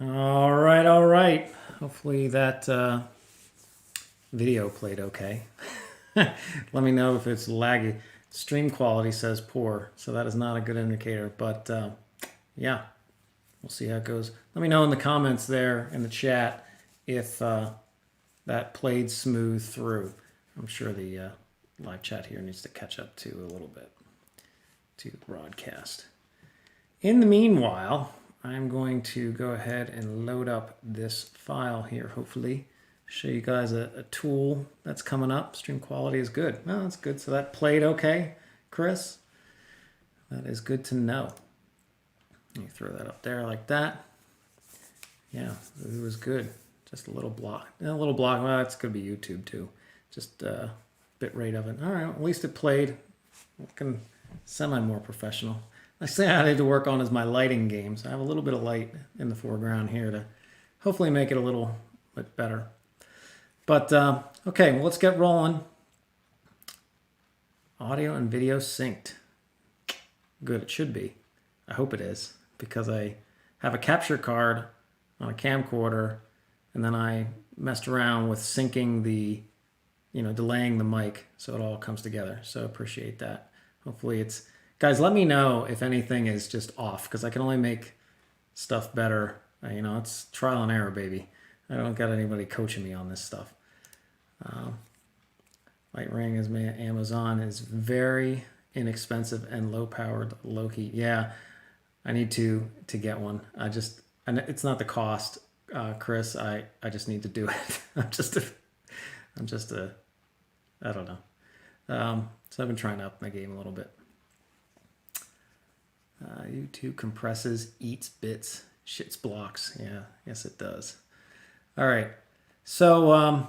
All right, all right. Hopefully that video played okay. Let me know if it's laggy. Stream quality says poor, so that is not a good indicator. But yeah, we'll see how it goes. Let me know in the comments there in the chat if that played smooth through. I'm sure the live chat here needs to catch up to a little bit to the broadcast. In the meanwhile, I'm going to go ahead and load up this file here, hopefully. Show you guys a tool that's coming up. Stream quality is good. Oh, that's good. So that played okay, Chris. That is good to know. Let me throw that up there like that. Yeah, it was good. Just a little block. A little block. Well, that's going to be YouTube too. Just bit rate of it. All right, at least it played. Looking semi more professional. I say I need to work on is my lighting game. So I have a little bit of light in the foreground here to hopefully make it a little bit better. But okay, well, let's get rolling. Audio and video synced. Good, it should be. I hope it is, because I have a capture card on a camcorder, and then I messed around with syncing the, delaying the mic so it all comes together. So appreciate that. Hopefully it's, guys, let me know if anything is just off, because I can only make stuff better. It's trial and error, baby. I don't got anybody coaching me on this stuff. Light ring is Amazon is very inexpensive and low powered, low heat. Yeah, I need to get one. It's not the cost, Chris. I just need to do it. I'm just a I don't know. So I've been trying to up my game a little bit. YouTube compresses, eats bits, shits blocks. Yeah, yes it does. All right, so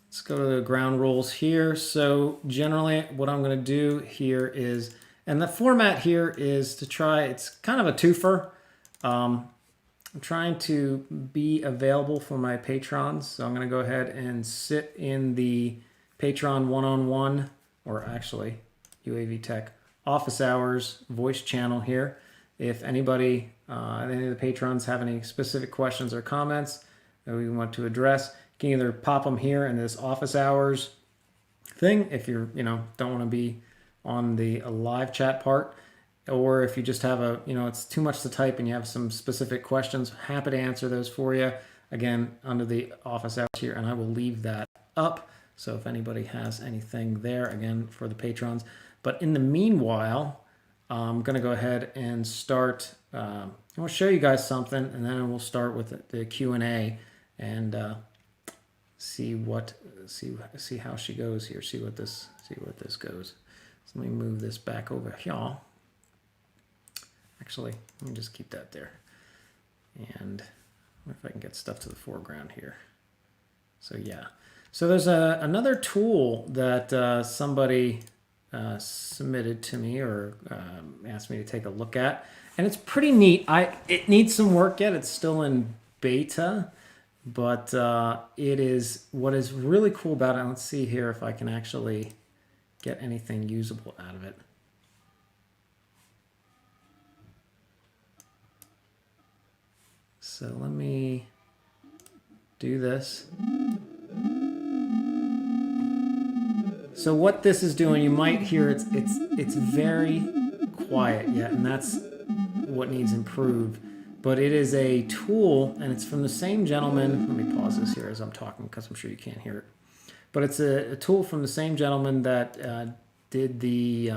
let's go to the ground rules here. So generally what I'm going to do here is, and the format here is to try, it's kind of a twofer. I'm trying to be available for my patrons. So I'm going to go ahead and sit in the Patreon one-on-one, or actually UAV Tech office hours voice channel here. If anybody, any of the patrons have any specific questions or comments that we want to address, you can either pop them here in this office hours thing if you're, don't want to be on the live chat part, or if you just have it's too much to type and you have some specific questions, happy to answer those for you. Again, under the office hours here, and I will leave that up. So if anybody has anything there, again, for the patrons. But in the meanwhile, I'm going to go ahead and start. I'll show you guys something, and then we'll start with the Q&A and see how she goes here. See what this goes. So let me move this back over here. Actually, let me just keep that there. And I wonder if I can get stuff to the foreground here. So yeah. So there's another tool that somebody submitted to me, or asked me to take a look at, and it's pretty neat. It needs some work yet. It's still in beta, but it is, what is really cool about it. Let's see here if I can actually get anything usable out of it. So let me do this. So what this is doing, you might hear it's very quiet yet, and that's what needs improved. But it is a tool, and it's from the same gentleman. Let me pause this here as I'm talking, because I'm sure you can't hear it. But it's a tool from the same gentleman that did the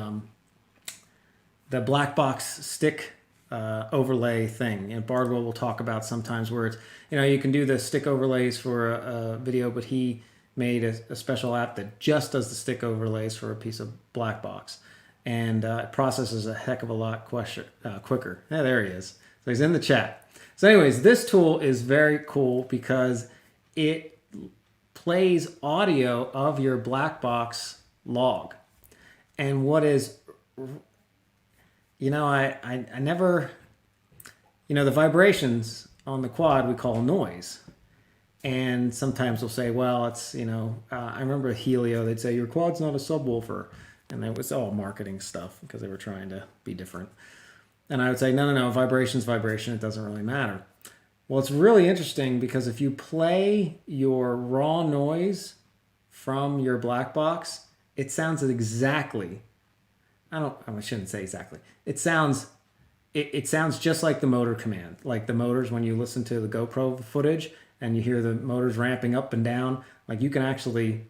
Blackbox stick overlay thing. And Bardwell will talk about sometimes where it's, you can do the stick overlays for a video, but he made a special app that just does the stick overlays for a piece of Blackbox, and it processes a heck of a lot quicker. Yeah, there he is. So he's in the chat. So anyways, this tool is very cool because it plays audio of your Blackbox log. And what is, I never, the vibrations on the quad we call noise. And sometimes we'll say, well, it's, I remember Helio, they'd say, your quad's not a subwoofer. And that was all marketing stuff because they were trying to be different. And I would say, no, vibration's vibration. It doesn't really matter. Well, it's really interesting because if you play your raw noise from your black box, it sounds exactly. I shouldn't say exactly. It sounds just like the motor command, like the motors when you listen to the GoPro footage and you hear the motors ramping up and down. Like you can actually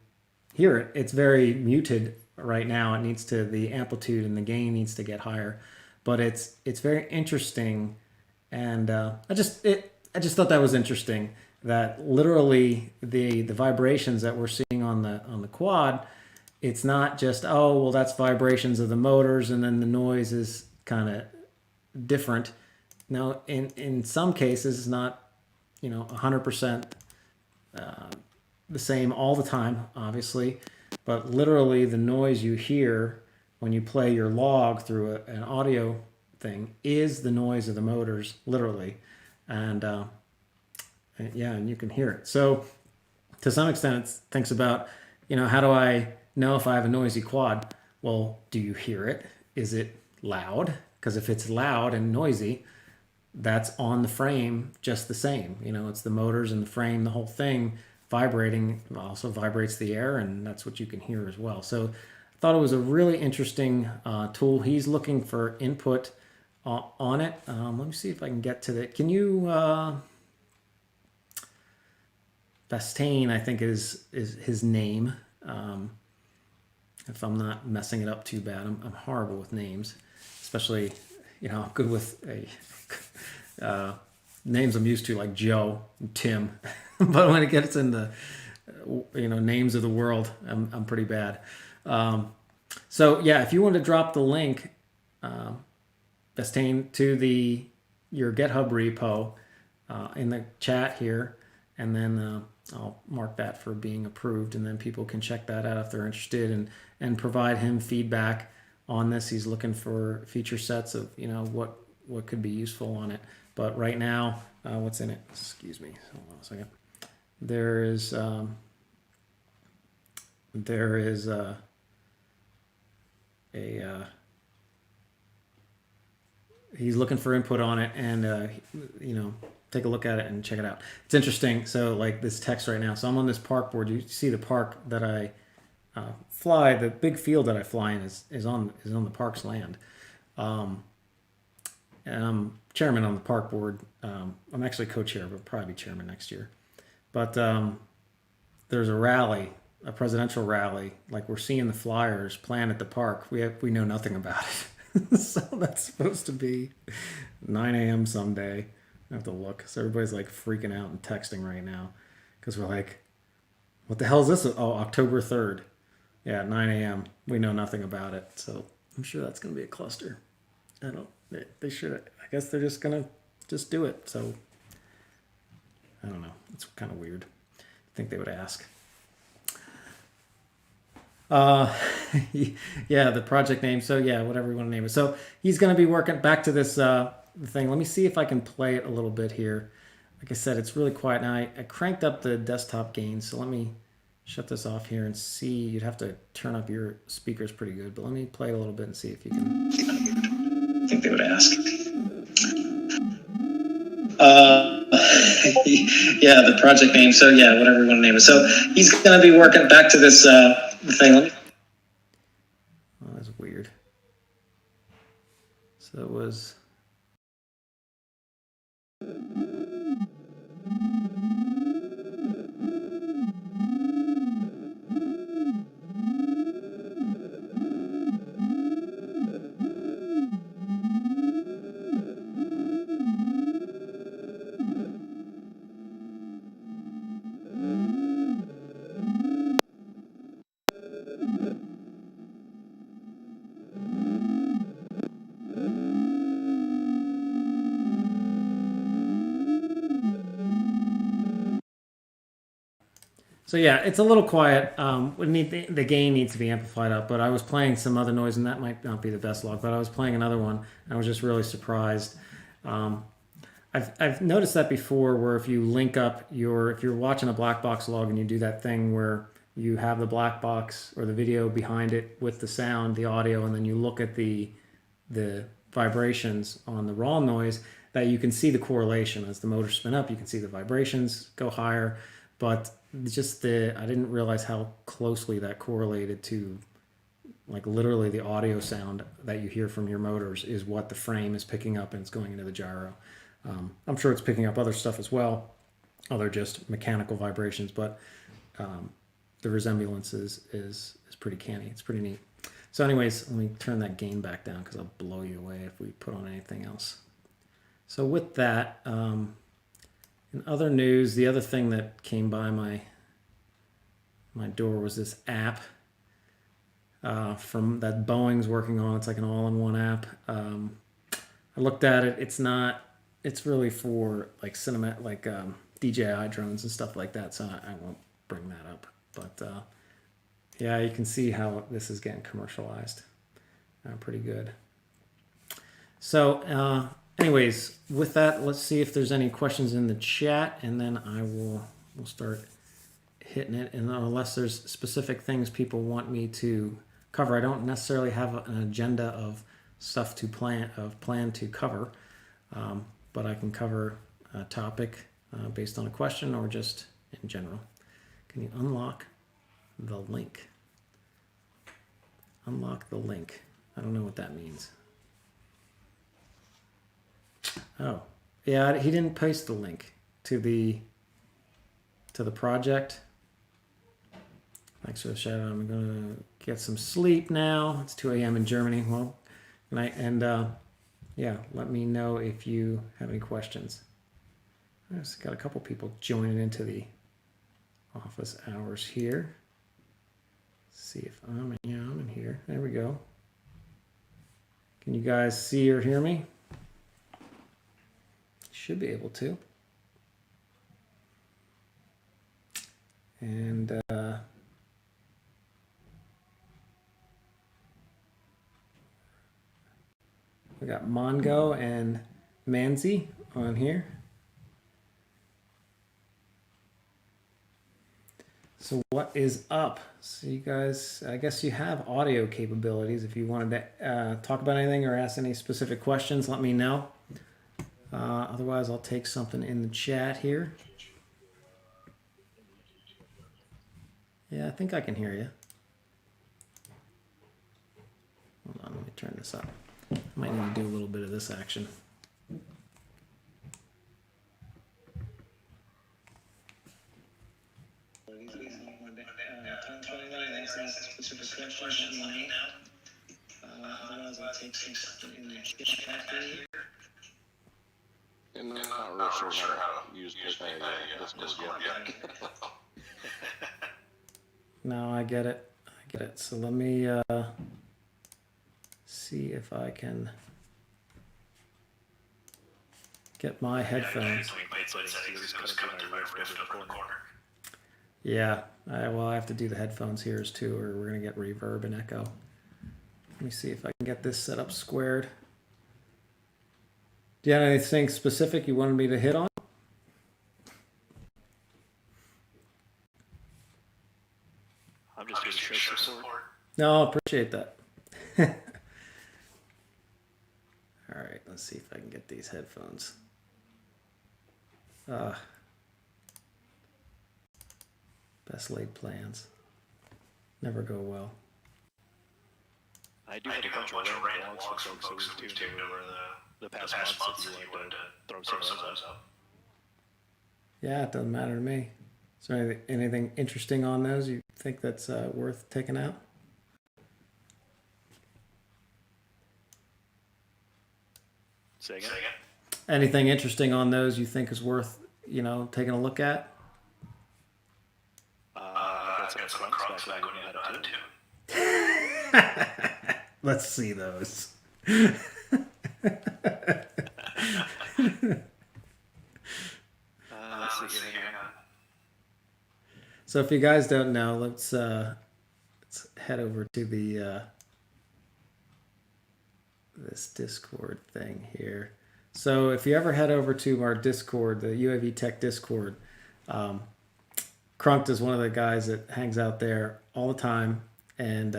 hear it. It's very muted right now. It needs to the amplitude and the gain needs to get higher, but it's very interesting, and I just thought that was interesting that literally the vibrations that we're seeing on the quad, it's not just, oh well, that's vibrations of the motors and then the noise is kind of different. Now in some cases it's not 100% the same all the time, obviously, but literally the noise you hear when you play your log through an audio thing is the noise of the motors, literally, and yeah, and you can hear it. So to some extent, it thinks about, how do I know if I have a noisy quad? Well, do you hear it? Is it loud? Because if it's loud and noisy, that's on the frame just the same. It's the motors and the frame, the whole thing vibrating also vibrates the air, and that's what you can hear as well. So I thought it was a really interesting tool. He's looking for input on it. Let me see if I can get to that. Can you, Bastain, I think is his name. If I'm not messing it up too bad, I'm horrible with names, especially, I'm good with names I'm used to, like Joe and Tim, but when it gets into names of the world, I'm pretty bad. So yeah, if you want to drop the link, Bastain, to your GitHub repo in the chat here, and then I'll mark that for being approved, and then people can check that out if they're interested, and provide him feedback on this. He's looking for feature sets of what could be useful on it. But right now, what's in it? Excuse me, hold on a second. There is he's looking for input on it, and take a look at it and check it out. It's interesting. So like this text right now. So I'm on this park board. You see the park that I fly. The big field that I fly in is on the park's land. And I'm chairman on the park board. I'm actually co-chair, but probably be chairman next year. But there's a rally, a presidential rally. Like we're seeing the flyers planned at the park. We know nothing about it. So that's supposed to be 9 a.m. someday. I have to look. So everybody's like freaking out and texting right now because we're like, what the hell is this? Oh, October 3rd. Yeah, 9 a.m. We know nothing about it. So I'm sure that's going to be a cluster. They should. I guess they're just going to just do it. So I don't know. It's kind of weird. I think they would ask. Yeah, the project name. So yeah, whatever you want to name it. So he's going to be working back to this thing. Let me see if I can play it a little bit here. Like I said, it's really quiet now. I cranked up the desktop gain, so let me shut this off here and see. You'd have to turn up your speakers pretty good, but let me play it a little bit and see if you can. I think they would ask. Yeah, the project name. So yeah, whatever you want to name it. So he's going to be working back to this thing. Oh, that's weird. So it was. So yeah, it's a little quiet. The gain needs to be amplified up, but I was playing some other noise, and that might not be the best log, but I was playing another one, and I was just really surprised. I've noticed that before, where if you link up if you're watching a black box log and you do that thing where you have the black box or the video behind it with the sound, the audio, and then you look at the vibrations on the raw noise, that you can see the correlation as the motors spin up. You can see the vibrations go higher, but just I didn't realize how closely that correlated to, like, literally the audio sound that you hear from your motors is what the frame is picking up and it's going into the gyro. I'm sure it's picking up other stuff as well, other just mechanical vibrations, but the resemblance is pretty canny. It's pretty neat. So anyways, let me turn that gain back down because I'll blow you away if we put on anything else. So with that, in other news, the other thing that came by my door was this app from that Boeing's working on. It's like an all-in-one app. I looked at it. It's really for like DJI drones and stuff like that. So I won't bring that up. But yeah, you can see how this is getting commercialized. Pretty good. So anyways, with that, let's see if there's any questions in the chat, and then we'll start hitting it. And unless there's specific things people want me to cover, I don't necessarily have an agenda of stuff to plan to cover, but I can cover a topic based on a question or just in general. Can you unlock the link? Unlock the link. I don't know what that means. Oh, yeah, he didn't paste the link to the project. Thanks for the shout out. I'm gonna get some sleep now. It's 2 a.m. in Germany. Well, good night, and yeah, let me know if you have any questions. I just got a couple people joining into the office hours here. Let's see if I'm in here. There we go. Can you guys see or hear me? Should be able to. And we got Mongo and Manzi on here. So what is up? So you guys, I guess you have audio capabilities. If you wanted to talk about anything or ask any specific questions, let me know. Otherwise, I'll take something in the chat here. Yeah, I think I can hear you. Hold on, let me turn this up. I might need to do a little bit of this action. Otherwise, I'll take something in the chat here. And I'm not real sure how to use Discord yet. No, I get it. I get it. So let me see if I can get my headphones. Yeah, well, I have to do the headphones here too, or we're going to get reverb and echo. Let me see if I can get this set up squared. Do you have anything specific you wanted me to hit on? I'm just here to show support. No, I appreciate that. All right, let's see if I can get these headphones. Best laid plans never go well. I do have a bunch of random blogs from folks who we've tuned over the past months if you wanted to throw some of those up. Yeah, it doesn't matter to me. Is there anything interesting on those you think that's worth taking out? Say again? Anything interesting on those you think is worth, taking a look at? Got some crunks back when you had it too. Let's see those. Let's see here. So if you guys don't know, let's head over to the this Discord thing here. So if you ever head over to our Discord, the UAV Tech Discord, Crunked is one of the guys that hangs out there all the time, and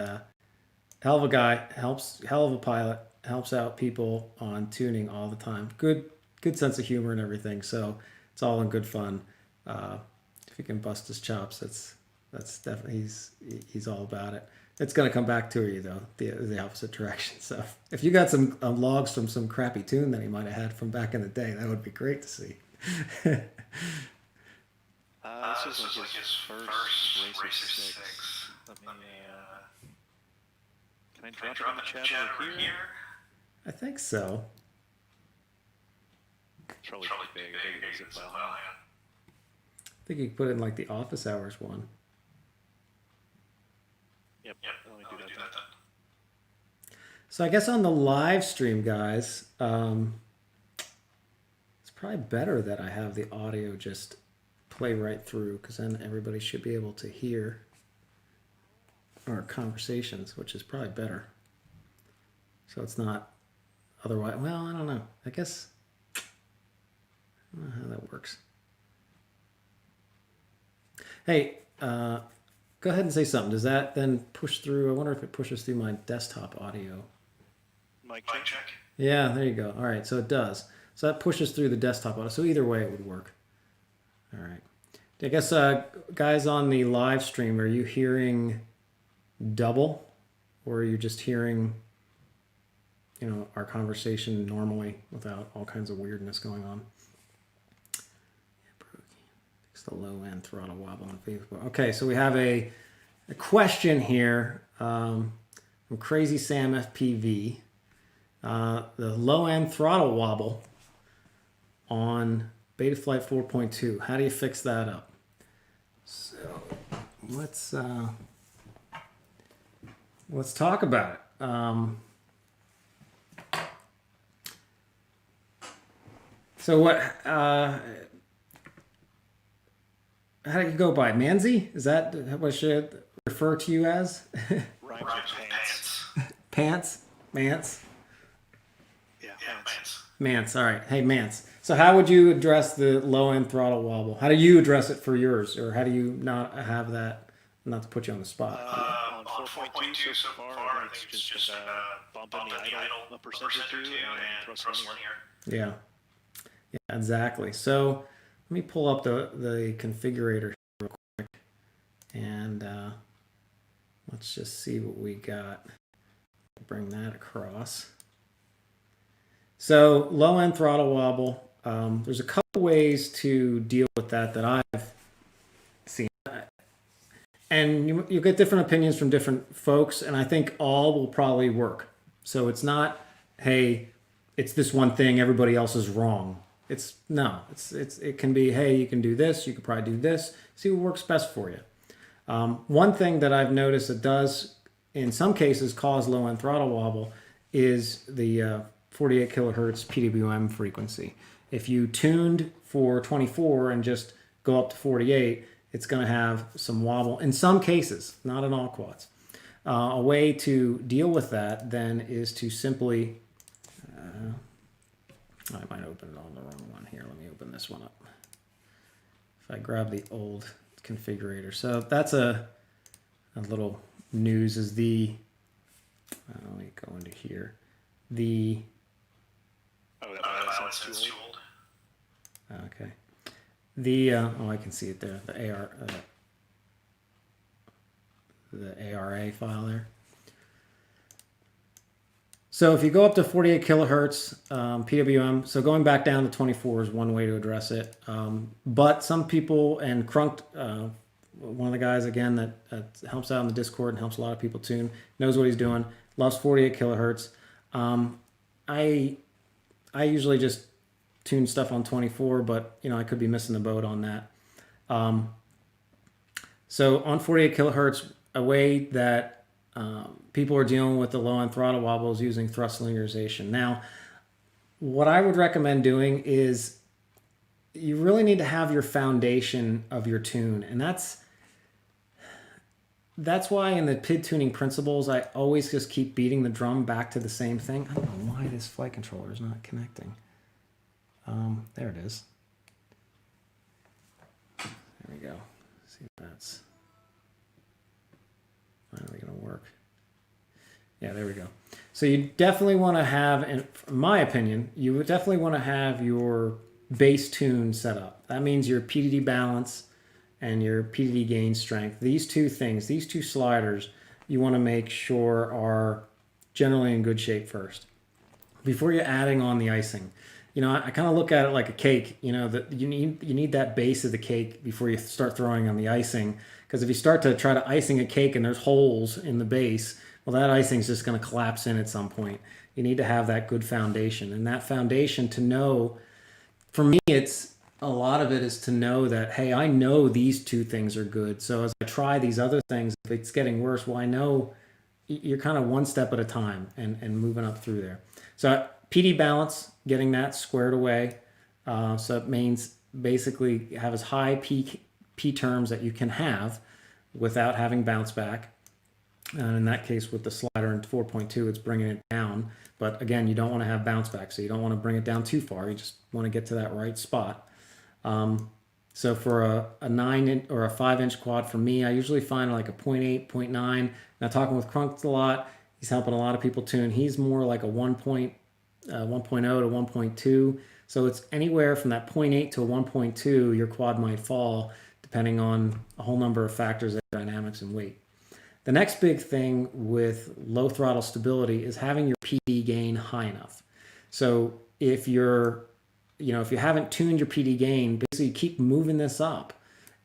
hell of a guy, hell of a pilot, helps out people on tuning all the time. Good good sense of humor and everything. So it's all in good fun. If he can bust his chops, that's definitely he's all about it. It's gonna come back to you though, the opposite direction. So if you got some logs from some crappy tune that he might have had from back in the day, that would be great to see. This is like his first race of 6. Let me, can I drop it in the chat over here? I think so. It's probably big. Big as a file. I think you could put it in like the office hours one. Yep. Let me do that then. So I guess on the live stream, guys, it's probably better that I have the audio just play right through, because then everybody should be able to hear our conversations, which is probably better. So it's not otherwise. Well, I don't know. I guess I don't know how that works. Hey, go ahead and say something. Does that then push through? I wonder if it pushes through my desktop audio. Mic check. Yeah, there you go. All right, so it does. So that pushes through the desktop audio. So either way, it would work. All right. I guess, guys on the live stream, are you hearing double, or are you just hearing, our conversation normally without all kinds of weirdness going on? Fix the low end throttle wobble on Facebook. Okay, so we have a question here from Crazy Sam FPV. The low end throttle wobble on Betaflight 4.2. How do you fix that up? So let's talk about it. So what? How do you go by Manzi? Is that what I should refer to you as? Rhymes with pants. Pants? Mance? Yeah, pants. Mance, all right. Hey, Mance. So how would you address the low-end throttle wobble? How do you address it for yours? Or how do you not have that, not to put you on the spot? On 4.2 so far, I think it's just bumping the idle a percent or two and thrust linear. Yeah. Yeah, exactly. So let me pull up the configurator real quick. And let's just see what we got. Bring that across. So low-end throttle wobble. There's a couple ways to deal with that I've seen. And you get different opinions from different folks, and I think all will probably work. So it's not, hey, it's this one thing, everybody else is wrong. It can be, hey, you can do this, you could probably do this, see what works best for you. One thing that I've noticed that does, in some cases, cause low-end throttle wobble is the 48 kilohertz PWM frequency. If you tuned for 24 and just go up to 48, it's going to have some wobble in some cases, not in all quads. A way to deal with that then is to simply, I might open it on the wrong one here. Let me open this one up. If I grab the old configurator. So that's a little news is the, let me go into here. That's too old. Okay. I can see it there. The ARA file there. So if you go up to 48 kilohertz PWM, so going back down to 24 is one way to address it. But some people, and Crunked, one of the guys again that helps out in the Discord and helps a lot of people tune, knows what he's doing, loves 48 kilohertz. I usually just tune stuff on 24, but I could be missing the boat on that. So on 48 kilohertz, a way that people are dealing with the low-end throttle wobble is using thrust linearization. Now, what I would recommend doing is you really need to have your foundation of your tune, and that's why in the PID tuning principles, I always just keep beating the drum back to the same thing. I don't know why this flight controller is not connecting. There it is. There we go. Let's see if that's finally going to work. Yeah, there we go. So you definitely want to have, in my opinion, you would definitely want to have your bass tune set up. That means your PDD balance and your PDD gain strength. These two things, these two sliders, you want to make sure are generally in good shape first before you're adding on the icing. You know, I kind of look at it like a cake. You know, that you need that base of the cake before you start throwing on the icing. Because if you start to try to icing a cake and there's holes in the base, well, that icing is just going to collapse in at some point. You need to have that good foundation, and that foundation to know. For me, it's a lot of it is to know that, hey, I know these two things are good. So as I try these other things, if it's getting worse, well, I know you're kind of one step at a time and moving up through there. So PD balance, getting that squared away. So it means basically have as high P terms that you can have without having bounce back. And in that case, with the slider in 4.2, it's bringing it down. But again, you don't want to have bounce back, so you don't want to bring it down too far. You just want to get to that right spot. So for a 9 or a 5-inch quad, for me, I usually find like a 0.8, 0.9. Now talking with Crunk a lot, he's helping a lot of people tune. He's more like a 1.0 to 1.2. So it's anywhere from that 0.8 to a 1.2, your quad might fall depending on a whole number of factors, dynamics and weight. The next big thing with low throttle stability is having your PD gain high enough. So if you're, if you haven't tuned your PD gain, basically you keep moving this up,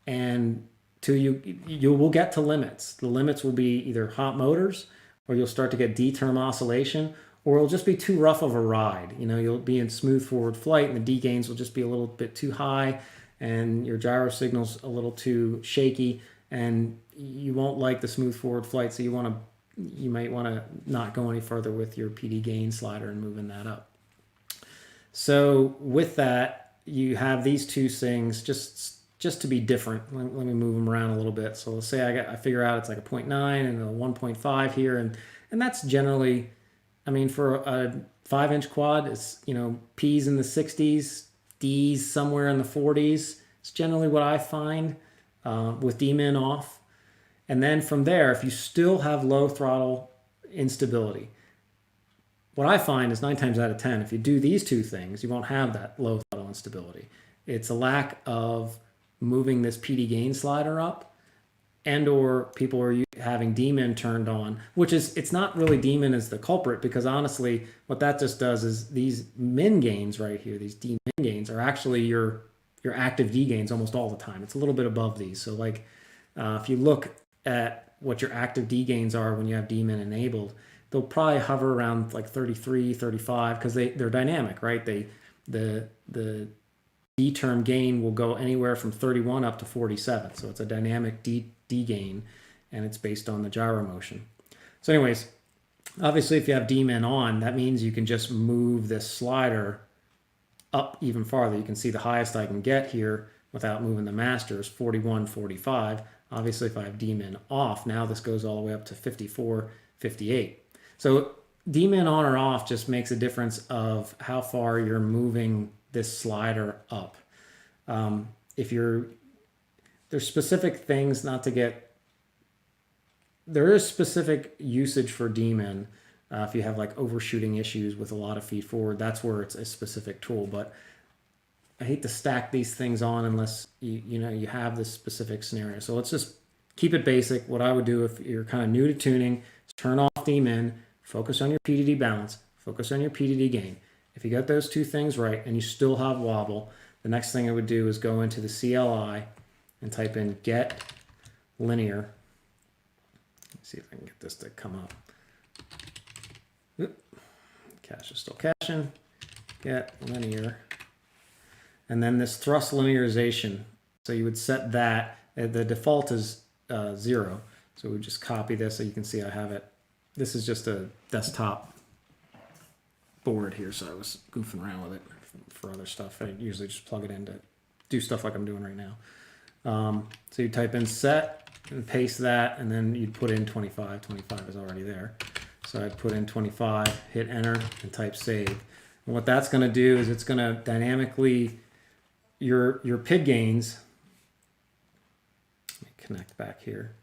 and till you will get to limits. The limits will be either hot motors, or you'll start to get D-term oscillation, or it'll just be too rough of a ride. You'll be in smooth forward flight, and the D gains will just be a little bit too high, and your gyro signal's a little too shaky, and you won't like the smooth forward flight, so you might want to not go any further with your PD gain slider and moving that up. So with that, you have these two things just to be different. Let me move them around a little bit. So let's say I figure out it's like a 0.9 and a 1.5 here, and that's generally, for a 5-inch quad, it's P's in the 60s, D's somewhere in the 40s. It's generally what I find with D-min off. And then from there, if you still have low throttle instability, what I find is 9 times out of 10, if you do these two things, you won't have that low throttle instability. It's a lack of moving this PD gain slider up, and or people are having D-min turned on, it's not really D-min as the culprit, because honestly, what that just does is these min gains right here, these D-min gains, are actually your active D gains almost all the time. It's a little bit above these. So if you look at what your active D gains are when you have D-min enabled, they'll probably hover around like 33, 35, because they're dynamic, right? The D-term gain will go anywhere from 31 up to 47. So it's a dynamic D gain, and it's based on the gyro motion. So anyways, obviously if you have D-min on, that means you can just move this slider up even farther. You can see the highest I can get here without moving the master is 41, 45. Obviously if I have D-min off, now this goes all the way up to 54, 58. So D-min on or off just makes a difference of how far you're moving this slider up. There's specific things there is specific usage for D-min. If you have like overshooting issues with a lot of feed forward, that's where it's a specific tool. But I hate to stack these things on unless you have this specific scenario. So let's just keep it basic. What I would do if you're kind of new to tuning is turn off D-min, focus on your PDD balance, focus on your PDD gain. If you got those two things right and you still have wobble, the next thing I would do is go into the CLI and type in get linear. Let's see if I can get this to come up. Oop. Cache is still caching. Get linear. And then this thrust linearization. So you would set that. The default is 0. So we just copy this so you can see I have it. This is just a desktop board here, so I was goofing around with it for other stuff. I usually just plug it in to do stuff like I'm doing right now. So you type in set and paste that, and then you'd put in 25. 25 is already there. So I'd put in 25, hit enter, and type save. And what that's going to do is it's going to dynamically, your PID gains, let me connect back here.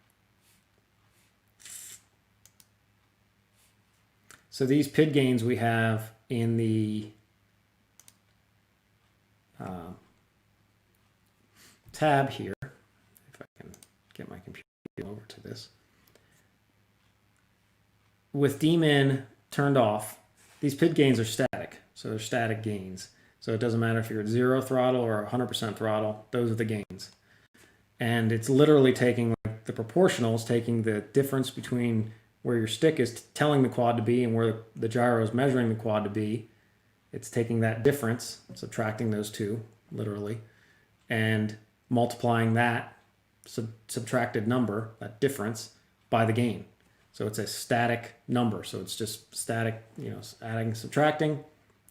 So these PID gains we have in the tab here. If I can get my computer over to this. With dmin turned off, these PID gains are static. So they're static gains. So it doesn't matter if you're at 0 throttle or 100% throttle, those are the gains. And it's literally taking like, the proportionals, taking the difference between where your stick is telling the quad to be and where the gyro is measuring the quad to be. It's taking that difference, subtracting those two, literally, and multiplying that subtracted number, that difference, by the gain. So it's a static number. So it's just static, adding, subtracting,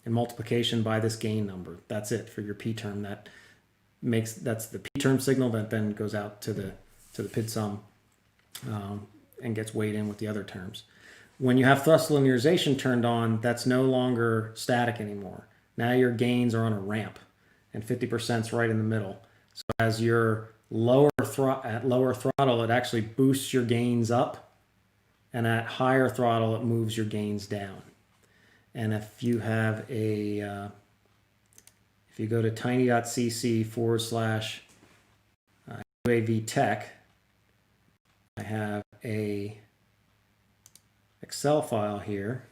and multiplication by this gain number. That's it for your P term. That's the P term signal that then goes out to the PID sum and gets weighed in with the other terms. When you have thrust linearization turned on, that's no longer static anymore. Now your gains are on a ramp, and 50% is right in the middle. So as you're at lower throttle, it actually boosts your gains up, and at higher throttle, it moves your gains down. And if you have if you go to tiny.cc/UAV tech, I have a Excel file here.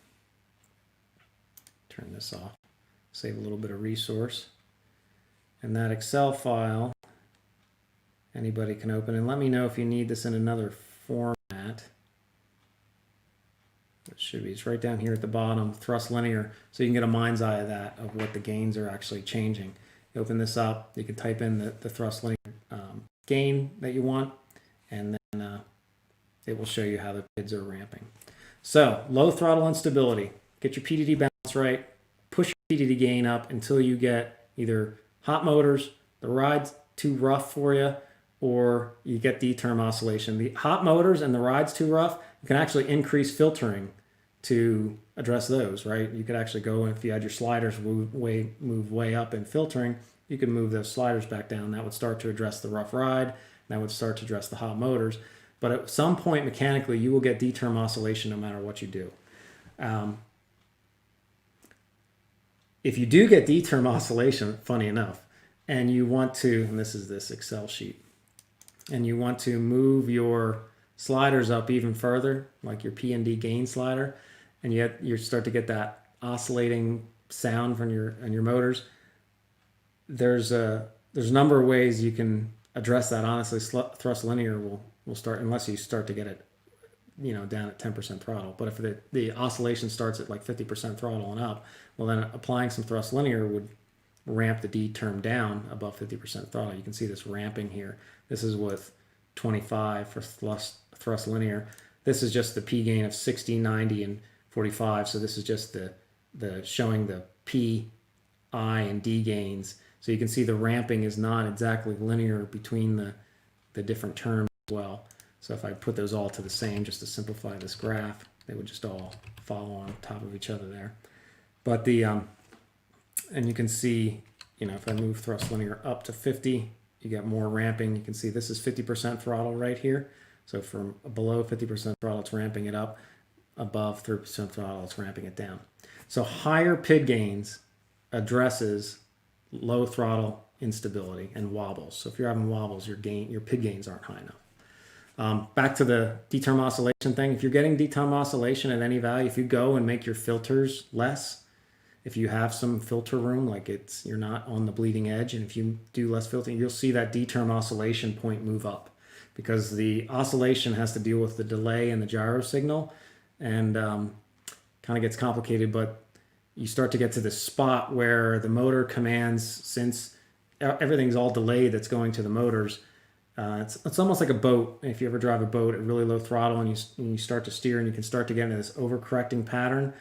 Turn this off, save a little bit of resource. And that Excel file, anybody can open, and let me know if you need this in another format. It should be, it's right down here at the bottom, thrust linear, so you can get a mind's eye of that, of what the gains are actually changing. You open this up, you can type in the thrust linear gain that you want, and then it will show you how the PIDs are ramping. So, low throttle instability. Get your PDD balance right, push your PDD gain up until you get either hot motors, the ride's too rough for you, or you get D-term oscillation. The hot motors and the ride's too rough, you can actually increase filtering to address those, right? You could actually go, if you had your sliders move way up in filtering, you could move those sliders back down. That would start to address the rough ride. That would start to address the hot motors. But at some point, mechanically, you will get D-term oscillation no matter what you do. If you do get D-term oscillation, funny enough, and you want to, and this is this Excel sheet, and you want to move your sliders up even further, like your P&D gain slider, and yet you start to get that oscillating sound from your motors, there's a number of ways you can address that. Honestly, thrust linear will start, unless you start to get it down at 10% throttle. But if the oscillation starts at like 50% throttle and up, well then applying some thrust linear would ramp the D term down above 50% throttle. You can see this ramping here. This is with 25 for thrust linear. This is just the P gain of 60, 90, and 45. So this is just the showing the P, I, and D gains. So you can see the ramping is not exactly linear between the different terms as well. So if I put those all to the same, just to simplify this graph, they would just all follow on top of each other there. But and you can see, if I move thrust linear up to 50, you get more ramping. You can see this is 50% throttle right here. So from below 50% throttle, it's ramping it up. Above 30% throttle, it's ramping it down. So higher PID gains addresses low throttle instability and wobbles. So if you're having wobbles, your PID gains aren't high enough. Back to the D-term oscillation thing. If you're getting D-term oscillation at any value, if you go and make your filters less, if you have some filter room, like you're not on the bleeding edge, and if you do less filtering, you'll see that D-term oscillation point move up, because the oscillation has to deal with the delay in the gyro signal, and kind of gets complicated, but you start to get to this spot where the motor commands, since everything's all delayed that's going to the motors, it's almost like a boat. If you ever drive a boat at really low throttle and you start to steer, and you can start to get into this overcorrecting pattern.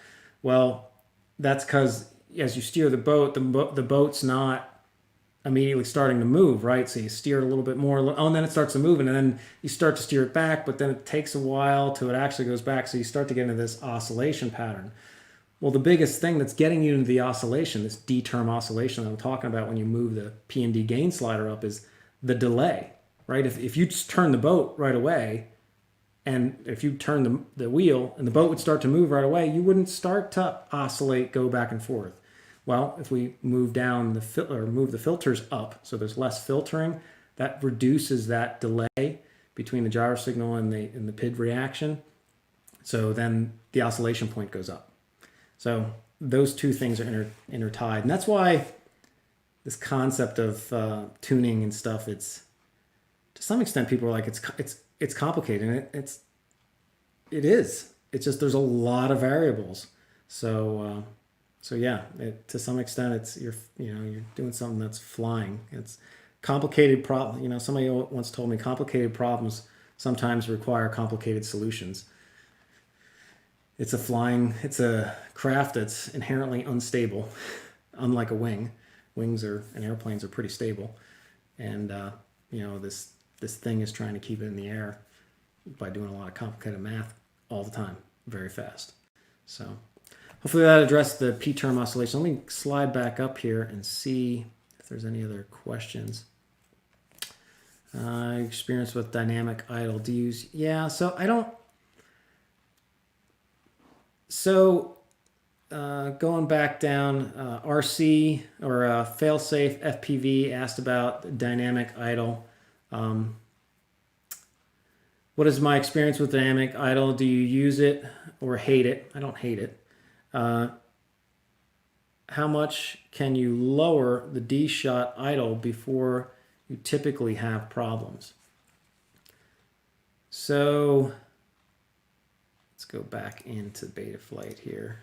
Well, that's because as you steer the boat, the boat's not immediately starting to move, right? So you steer it a little bit more, and then it starts to move, and then you start to steer it back, but then it takes a while till it actually goes back. So you start to get into this oscillation pattern. Well, the biggest thing that's getting you into the oscillation, this D-term oscillation that I'm talking about when you move the P&D gain slider up, is the delay. Right? If you just turn the boat right away, And if you turn the wheel and the boat would start to move right away, you wouldn't start to oscillate, go back and forth. Well, if we move down move the filters up, so there's less filtering, that reduces that delay between the gyro signal and the PID reaction. So then the oscillation point goes up. So those two things are intertied, and that's why this concept of tuning and stuff, it's to some extent people are like it's complicated, and it is. It's just there's a lot of variables. So yeah, to some extent you're doing something that's flying. It's complicated problem. Somebody once told me complicated problems sometimes require complicated solutions. It's a craft that's inherently unstable, unlike a wing. Wings and airplanes are pretty stable, and this thing is trying to keep it in the air by doing a lot of complicated math all the time, very fast. So hopefully that addressed the P-term oscillation. Let me slide back up here and see if there's any other questions. Experience with dynamic idle. Do you use? Yeah, so I don't. So going back down, RC or failsafe FPV asked about dynamic idle. What is my experience with dynamic idle? Do you use it or hate it? I don't hate it. How much can you lower the D-shot idle before you typically have problems? So let's go back into Betaflight here.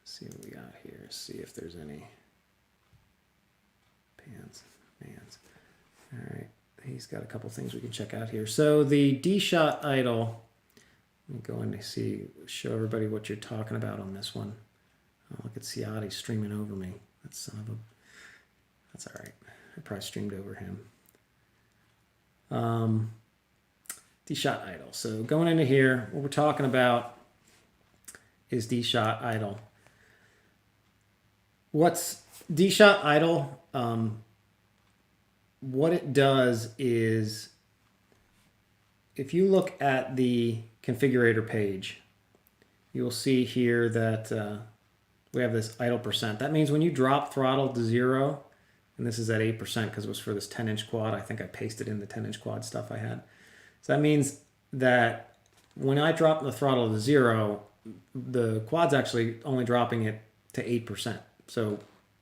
See what we got here. See if there's any pans. All right. He's got a couple things we can check out here. So the D-shot idle, let me go in to show everybody what you're talking about on this one. Oh, look at Ciati streaming over me. That's all right. I probably streamed over him. D-shot idle. So going into here, what we're talking about is D-shot idle. What's D-shot idle? What it does is, if you look at the configurator page, you'll see here that we have this idle percent. That means when you drop throttle to 0, and this is at 8% because it was for this 10-inch quad. I think I pasted in the 10-inch quad stuff I had. So that means that when I drop the throttle to 0, the quad's actually only dropping it to 8%. So,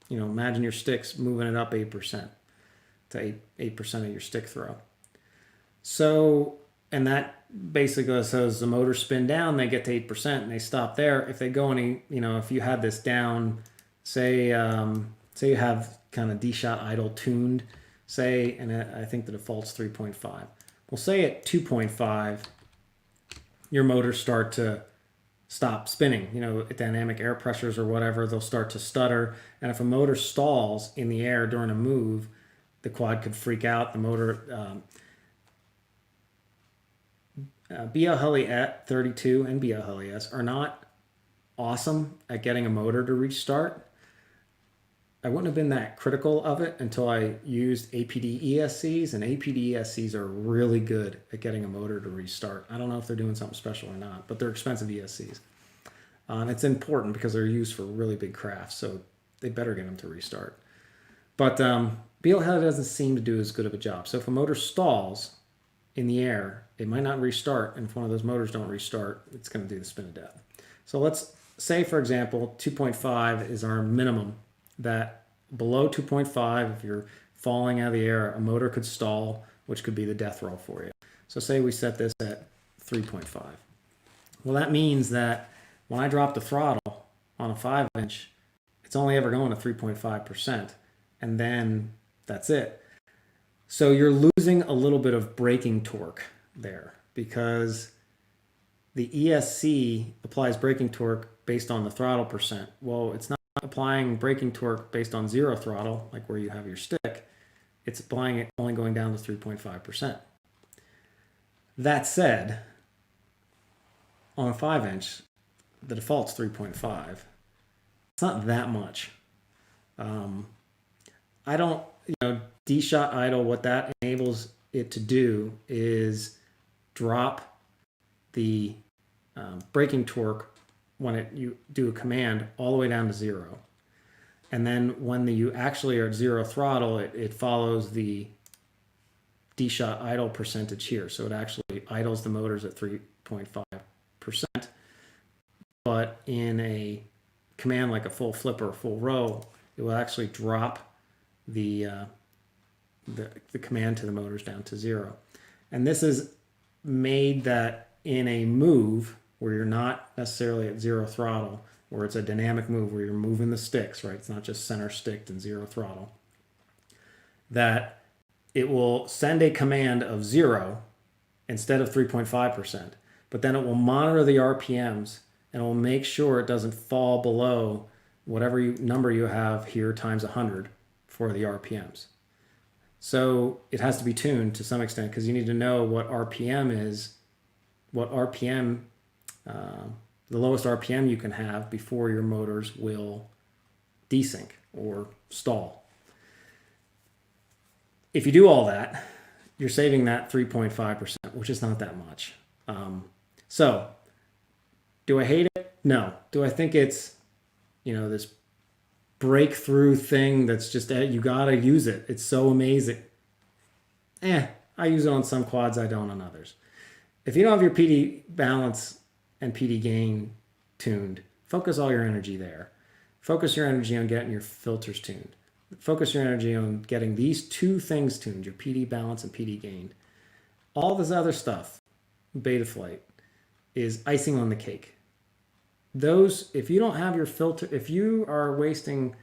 imagine your stick's moving it up 8% to 8% of your stick throw. So, and that basically says the motor spin down, they get to 8% and they stop there. If they go any, if you had this down, say you have kind of D-shot idle tuned, and I think the default's 3.5. Well, say at 2.5, your motors start to stop spinning. At dynamic air pressures or whatever, they'll start to stutter. And if a motor stalls in the air during a move, the quad could freak out. The motor, BL-Heli 32 and BL-Heli-S are not awesome at getting a motor to restart. I wouldn't have been that critical of it until I used APD ESCs, and APD ESCs are really good at getting a motor to restart. I don't know if they're doing something special or not, but they're expensive ESCs. It's important because they're used for really big crafts, so they better get them to restart. But BL-Heli doesn't seem to do as good of a job. So if a motor stalls in the air, it might not restart, and if one of those motors don't restart, it's going to do the spin of death. So let's say, for example, 2.5 is our minimum, that below 2.5, if you're falling out of the air, a motor could stall, which could be the death roll for you. So say we set this at 3.5. Well, that means that when I drop the throttle on a 5-inch, it's only ever going to 3.5%, and then that's it. So you're losing a little bit of braking torque there because the ESC applies braking torque based on the throttle percent. Well, it's not applying braking torque based on 0 throttle, like where you have your stick. It's applying it only going down to 3.5%. That said, on a 5-inch, the default's 3.5. It's not that much. I don't, D-shot idle, what that enables it to do is drop the braking torque when you do a command all the way down to 0. And then when you actually are at 0 throttle, it follows the D-shot idle percentage here. So it actually idles the motors at 3.5%. But in a command like a full flip or a full row, it will actually drop the command to the motors down to 0. And this is made that in a move where you're not necessarily at 0 throttle, where it's a dynamic move where you're moving the sticks, right? It's not just center sticked and 0 throttle. That it will send a command of 0 instead of 3.5%, but then it will monitor the RPMs and it will make sure it doesn't fall below whatever number you have here times 100 for the RPMs. So it has to be tuned to some extent because you need to know what RPM is, what RPM, the lowest RPM you can have before your motors will desync or stall. If you do all that, you're saving that 3.5%, which is not that much. So do I hate it? No. Do I think it's, this breakthrough thing that's just, you gotta use it. It's so amazing. I use it on some quads, I don't on others. If you don't have your PD balance and PD gain tuned, focus all your energy there. Focus your energy on getting your filters tuned. Focus your energy on getting these two things tuned, your PD balance and PD gain. All this other stuff, Betaflight, is icing on the cake. Those, if you don't have your filter, if you are wasting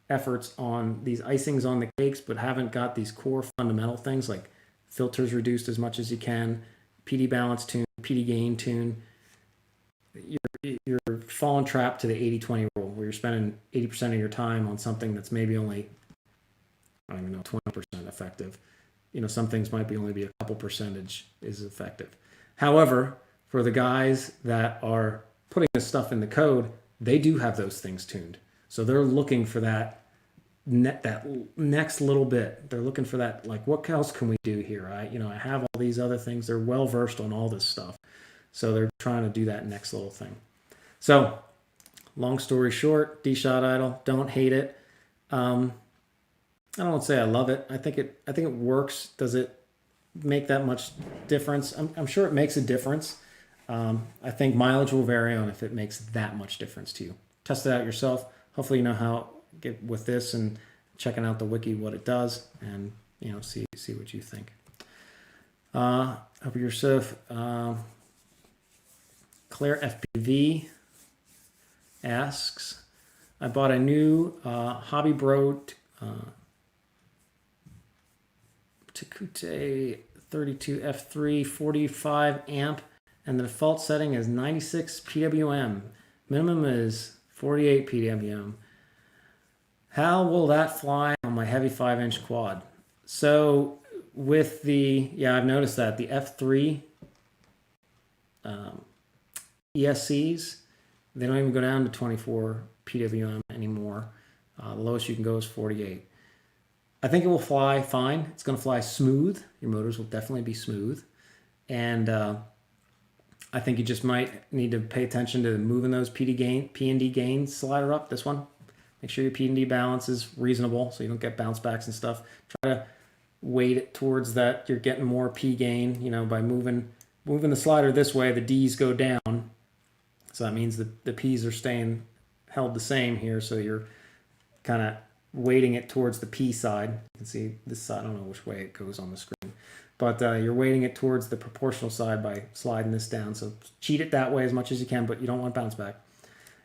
efforts on these icings on the cakes but haven't got these core fundamental things like filters reduced as much as you can, PD balance tune, PD gain tune, you're falling trapped to the 80-20 rule where you're spending 80% of your time on something that's maybe only, I don't even know, 20% effective. Some things might be only be a couple percentage is effective. However, for the guys that are putting this stuff in the code, they do have those things tuned. So they're looking for that next little bit. They're looking for that, like, what else can we do here? I have all these other things. They're well versed on all this stuff. So they're trying to do that next little thing. So long story short, D-shot idle, don't hate it. I don't want to say I love it. I think it works. Does it make that much difference? I'm sure it makes a difference. I think mileage will vary on if it makes that much difference to you. Test it out yourself. Hopefully you know how get with this and checking out the wiki what it does, and see what you think. Hope you're safe. Claire FPV asks, I bought a new Hobby Bro Takute 32 F3 45 amp, and the default setting is 96 PWM. Minimum is 48 PWM. How will that fly on my heavy 5-inch quad? So with I've noticed that the F3 ESCs, they don't even go down to 24 PWM anymore. The lowest you can go is 48. I think it will fly fine. It's going to fly smooth. Your motors will definitely be smooth. And I think you just might need to pay attention to moving those P&D gain slider up, this one. Make sure your P&D balance is reasonable so you don't get bounce backs and stuff. Try to weight it towards that you're getting more P gain, by moving the slider this way, the D's go down. So that means the P's are staying held the same here, so you're kind of weighting it towards the P side. You can see this side, I don't know which way it goes on the screen, but you're weighting it towards the proportional side by sliding this down. So cheat it that way as much as you can, but you don't want bounce back.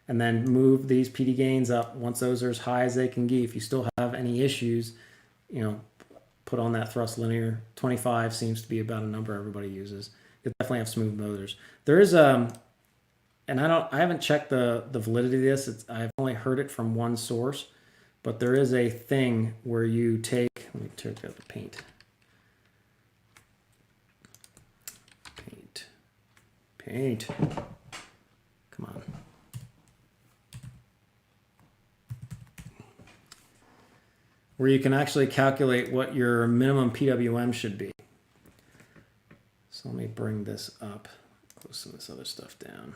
And then move these PD gains up once those are as high as they can get. If you still have any issues, put on that thrust linear. 25 seems to be about a number everybody uses. You'll definitely have smooth motors. There is and I haven't checked the validity of this. I've only heard it from one source, but there is a thing where you take, let me take out the paint. Come on. Where you can actually calculate what your minimum PWM should be. So let me bring this up, close some of this other stuff down.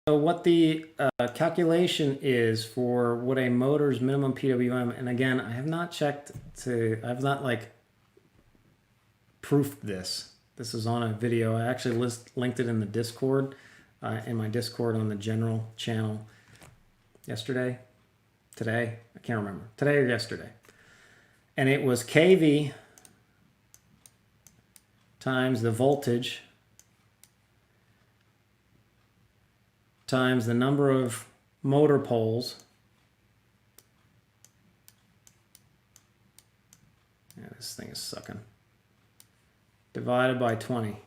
So what the calculation is for what a motor's minimum PWM, and again, I have not checked I have not like proofed this. This is on a video. I actually linked it in the Discord, in my Discord on the general channel yesterday, today, I can't remember, today or yesterday. And it was kV times the voltage times the number of motor poles. Yeah, this thing is sucking. Divided by 20.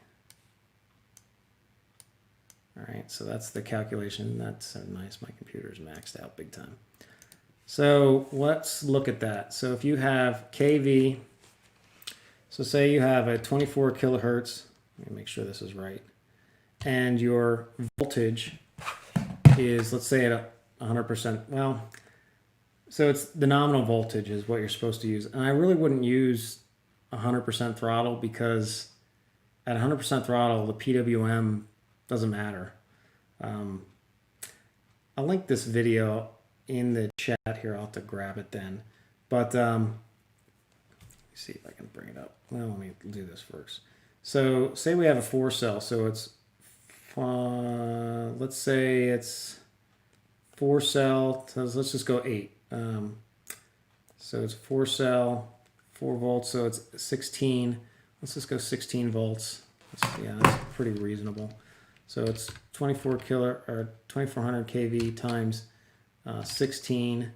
All right, so that's the calculation. That's so nice. My computer's maxed out big time. So let's look at that. So if you have kV, so say you have a 24 kilohertz, let me make sure this is right, and your voltage is, let's say, at 100%. Well, so it's the nominal voltage is what you're supposed to use. And I really wouldn't use 100% throttle, because at 100% throttle, the PWM doesn't matter. I'll link this video in the chat here. I'll have to grab it then. But let me see if I can bring it up. Well, let me do this first. So say we have a 4-cell. So it's let's say it's 4-cell, so let's just go 8. So it's 4-cell, 4 volts, so it's 16. Let's just go 16 volts. Yeah, that's pretty reasonable. So it's 2400 kV times 16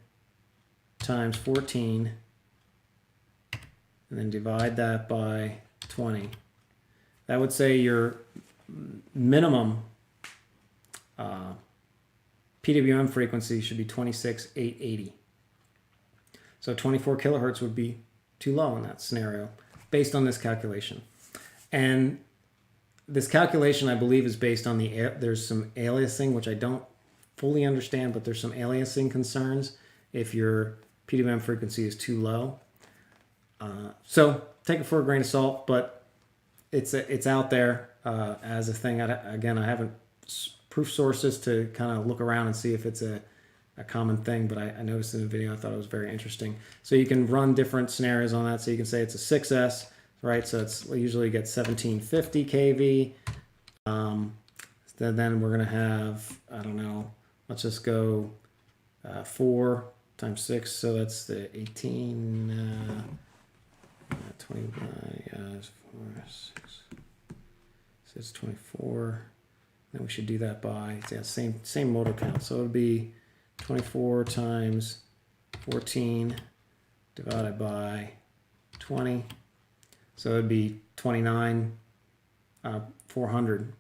times 14, and then divide that by 20. That would say your minimum PWM frequency should be 26,880. So 24 kilohertz would be too low in that scenario based on this calculation. And this calculation, I believe, is based on there's some aliasing, which I don't fully understand, but there's some aliasing concerns if your PWM frequency is too low. So take it for a grain of salt, but it's out there as a thing. Again, I haven't proof sources to kind of look around and see if it's a common thing, but I noticed in the video, I thought it was very interesting. So you can run different scenarios on that. So you can say it's a 6S, right? So we usually get 1750 kV. Then we're going to have, I don't know, let's just go 4 times 6. So that's the 18, 21, yeah, 4, 6. So it's 24. Then we should do that by, yeah, same motor count. So it would be 24 times 14 divided by 20. So it would be 29,400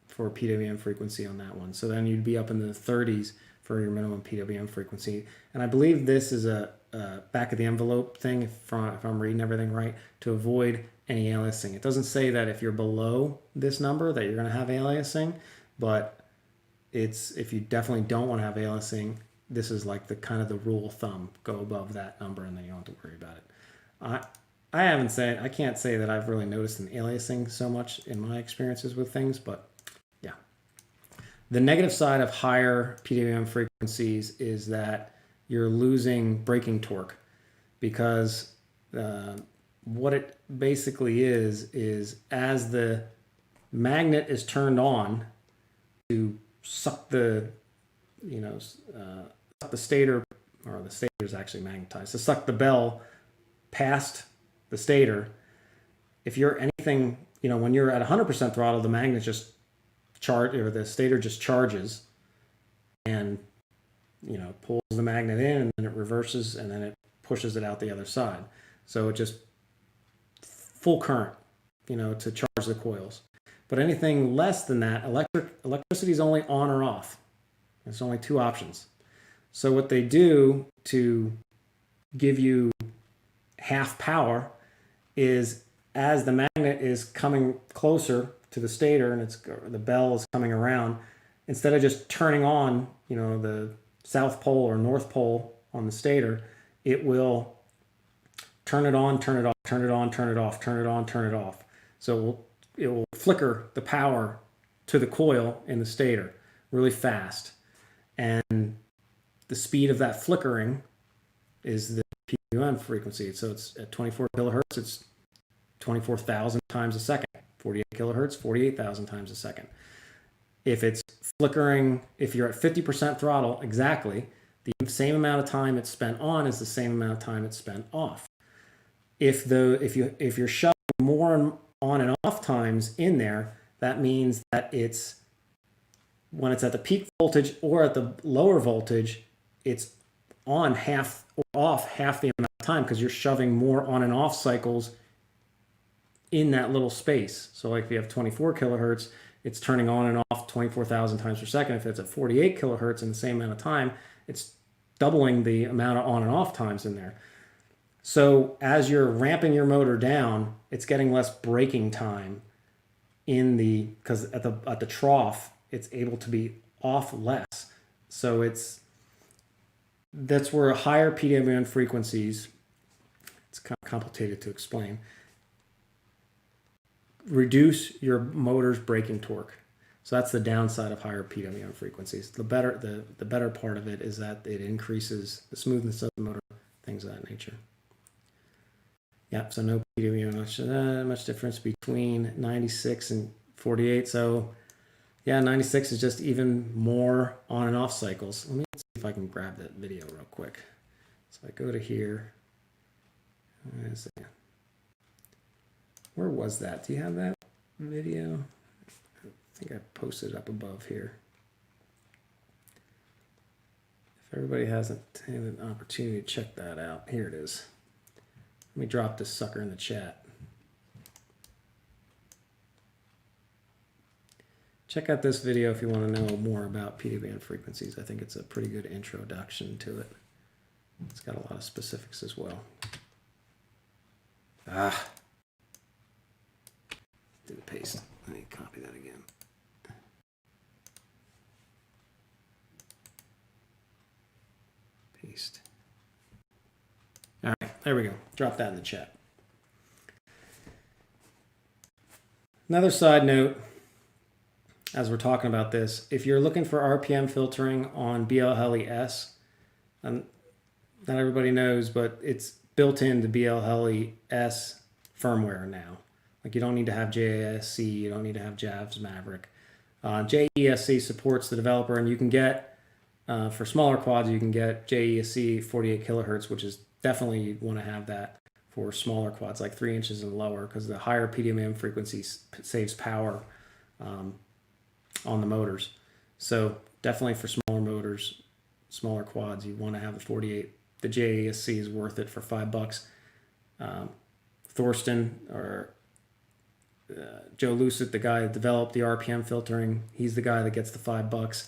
for PWM frequency on that one. So then you'd be up in the 30s for your minimum PWM frequency. And I believe this is a back of the envelope thing, if I'm reading everything right, to avoid any aliasing. It doesn't say that if you're below this number that you're going to have aliasing, but if you definitely don't want to have aliasing, this is like the kind of the rule of thumb. Go above that number and then you don't have to worry about it. I can't say that I've really noticed an aliasing so much in my experiences with things, but yeah. The negative side of higher PWM frequencies is that you're losing braking torque, because what it basically is as the magnet is turned on to suck the stator, or the stator is actually magnetized, to suck the bell past the stator. If you're anything, when you're at 100% throttle, the magnet just the stator just charges and pulls the magnet in, and then it reverses, and then it pushes it out the other side. So it just full current, to charge the coils. But anything less than that, electricity is only on or off. There's only 2 options. So what they do to give you half power is, as the magnet is coming closer to the stator and the bell is coming around, instead of just turning on, the South Pole or North Pole on the stator, it will turn it on, turn it off, turn it on, turn it off, turn it on, turn it off. So it will flicker the power to the coil in the stator really fast. And the speed of that flickering is the PWM frequency. So it's at 24 kilohertz, it's 24,000 times a second. 48 kilohertz, 48,000 times a second. If it's flickering, if you're at 50% throttle, exactly, the same amount of time it's spent on is the same amount of time it's spent off. If you're shoving more on and off times in there, that means that it's when it's at the peak voltage or at the lower voltage, it's on half or off half the amount of time because you're shoving more on and off cycles in that little space. So like if you have 24 kilohertz, it's turning on and off 24,000 times per second. If it's at 48 kilohertz in the same amount of time, it's doubling the amount of on and off times in there. So as you're ramping your motor down, it's getting less braking time because at the trough, it's able to be off less. So that's where higher PWM frequencies, it's kind of complicated to explain, reduce your motor's braking torque. So that's the downside of higher PWM frequencies. The better part of it is that it increases the smoothness of the motor, things of that nature. Yep, so no PWM, much difference between 96 and 48. So yeah, 96 is just even more on and off cycles. Let me see if I can grab that video real quick. So I go to here. Where was that? Do you have that video? I think I posted it up above here. If everybody hasn't had an opportunity to check that out, here it is. Let me drop this sucker in the chat. Check out this video if you want to know more about PWM frequencies. I think it's a pretty good introduction to it. It's got a lot of specifics as well. Didn't paste. Let me copy that again. Paste. All right, there we go. Drop that in the chat. Another side note, as we're talking about this, if you're looking for RPM filtering on BLHeli-S, not everybody knows, but it's built into BLHeli-S firmware now. Like you don't need to have JASC, you don't need to have JAVS Maverick. JESC supports the developer, and you can get, for smaller quads, you can get JESC 48 kilohertz, which is definitely you'd want to have that for smaller quads, like 3 inches and lower, because the higher PWM frequency saves power on the motors. So definitely for smaller motors, smaller quads, you want to have the 48. The JESC is worth it for $5. Thorsten or Joe Lucet, the guy that developed the RPM filtering, he's the guy that gets the $5.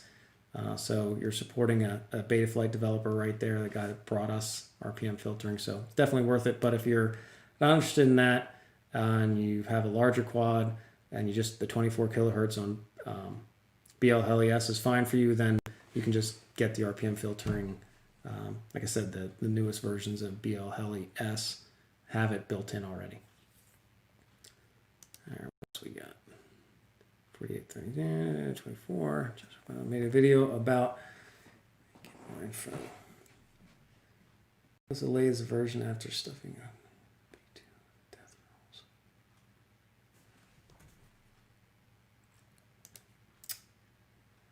So you're supporting a Betaflight developer right there, the guy that brought us RPM filtering. So it's definitely worth it. But if you're not interested in that and you have a larger quad and you just the 24 kilohertz on BLHeli-S is fine for you, then you can just get the RPM filtering. Like I said, the newest versions of BLHeli-S have it built in already. All right, what else we got? 48, 30, 24. Just made a video about get more info. What's the latest version after stuffing up? Death rolls.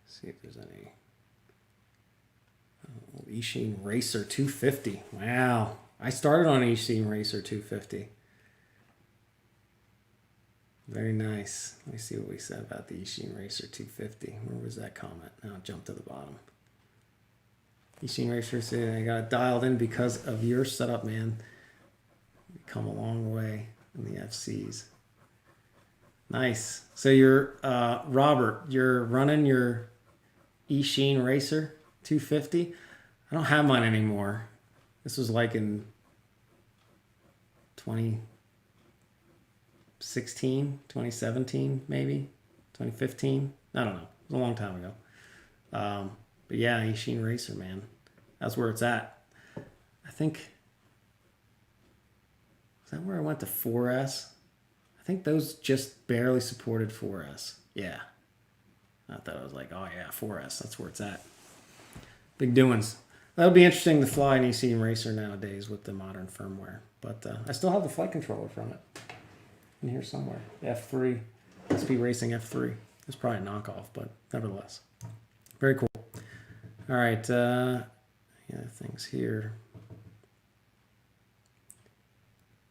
See if there's any. Oh, Eachine Racer 250. Wow, I started on Eachine Racer 250. Very nice. Let me see what we said about the Eachine Racer 250. Where was that comment? Now jump to the bottom. Eachine Racer said, I got it dialed in because of your setup, man. You've come a long way in the FCs. Nice. So you're, Robert, you're running your Eachine Racer 250? I don't have mine anymore. This was like in 2016, 2017, maybe 2015. I don't know. It was a long time ago. But yeah, Eachine Racer, man. That's where it's at. I think, is that where I went to 4S? I think those just barely supported 4S. Yeah. I thought I was like, oh yeah, 4S, that's where it's at. Big doings. That would be interesting to fly an Eachine Racer nowadays with the modern firmware. But I still have the flight controller from it in here somewhere. F3, SP Racing F3. It's probably a knockoff, but nevertheless. Very cool. All right, yeah, things here.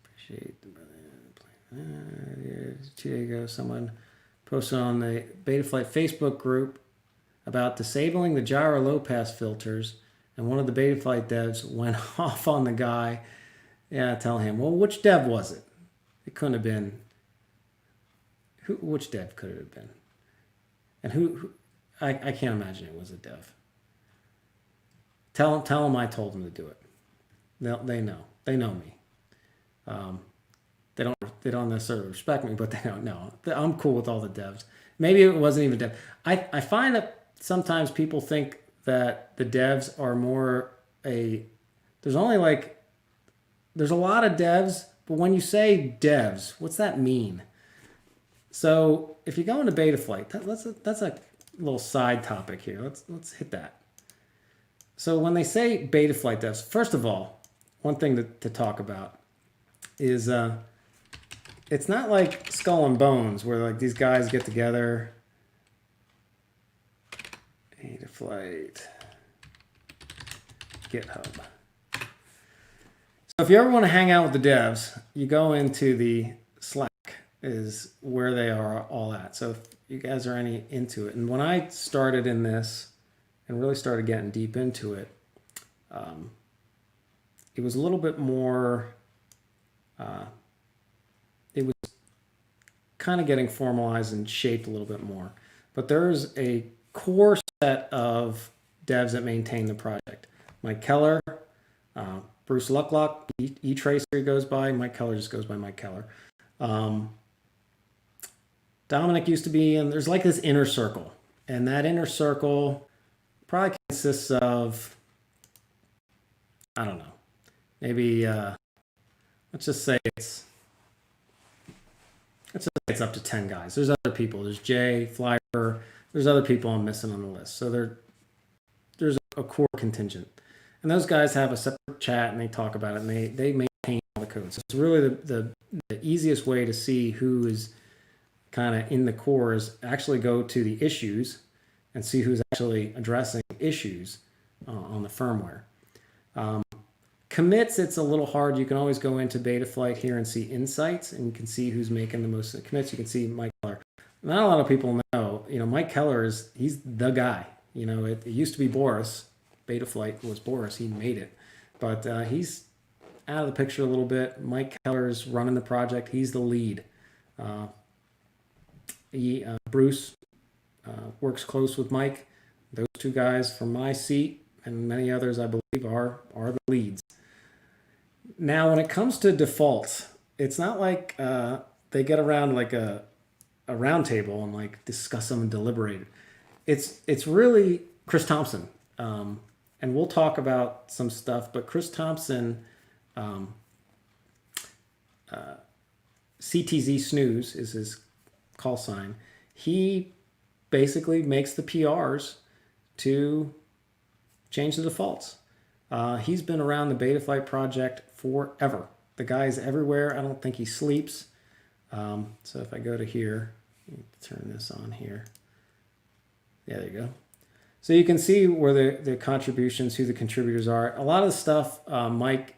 Appreciate the brother. 2 days ago, someone posted on the Betaflight Facebook group about disabling the gyro low pass filters, and one of the Betaflight devs went off on the guy. Yeah, tell him. Well, which dev was it? It couldn't have been. Which dev could it have been? And who I can't imagine it was a dev. Tell them I told them to do it. They know. They know me. They don't necessarily respect me, but they don't know. I'm cool with all the devs. Maybe it wasn't even dev. I find that sometimes people think that the devs are more there's a lot of devs, but when you say devs, what's that mean? So if you go into Betaflight, that's a little side topic here. Let's hit that. So when they say Betaflight devs, first of all, one thing to talk about is it's not like Skull and Bones where like these guys get together. Betaflight GitHub. So if you ever want to hang out with the devs, you go into the Slack is where they are all at. So if you guys are any into it. And when I started in this and really started getting deep into it, it was a little bit more, it was kind of getting formalized and shaped a little bit more. But there's a core set of devs that maintain the project. Mike Keller, Bruce Lucklock, E-Tracer goes by. Mike Keller just goes by Mike Keller. Dominic used to be, and there's like this inner circle. And that inner circle probably consists of, I don't know, maybe, let's just say it's up to 10 guys. There's other people. There's Jay, Flyer. There's other people I'm missing on the list. So there's a core contingent. And those guys have a separate chat and they talk about it and they maintain all the code. So it's really the easiest way to see who is kind of in the core is actually go to the issues and see who's actually addressing issues on the firmware. Commits, it's a little hard. You can always go into Betaflight here and see insights, and you can see who's making the most commits. You can see Mike Keller. Not a lot of people know, Mike Keller he's the guy. It used to be Boris. Betaflight was Boris. He made it. But he's out of the picture a little bit. Mike Keller's running the project. He's the lead. Bruce works close with Mike. Those two guys from my seat and many others, I believe, are the leads. Now, when it comes to defaults, it's not like they get around like a round table and like discuss them and deliberate. It's really Chris Thompson. And we'll talk about some stuff, but Chris Thompson, CTZ Snooze is his call sign. He basically makes the PRs to change the defaults. He's been around the Betaflight project forever. The guy's everywhere. I don't think he sleeps. So if I go to here, turn this on here. Yeah, there you go. So you can see where the contributions, who the contributors are. A lot of the stuff, Mike,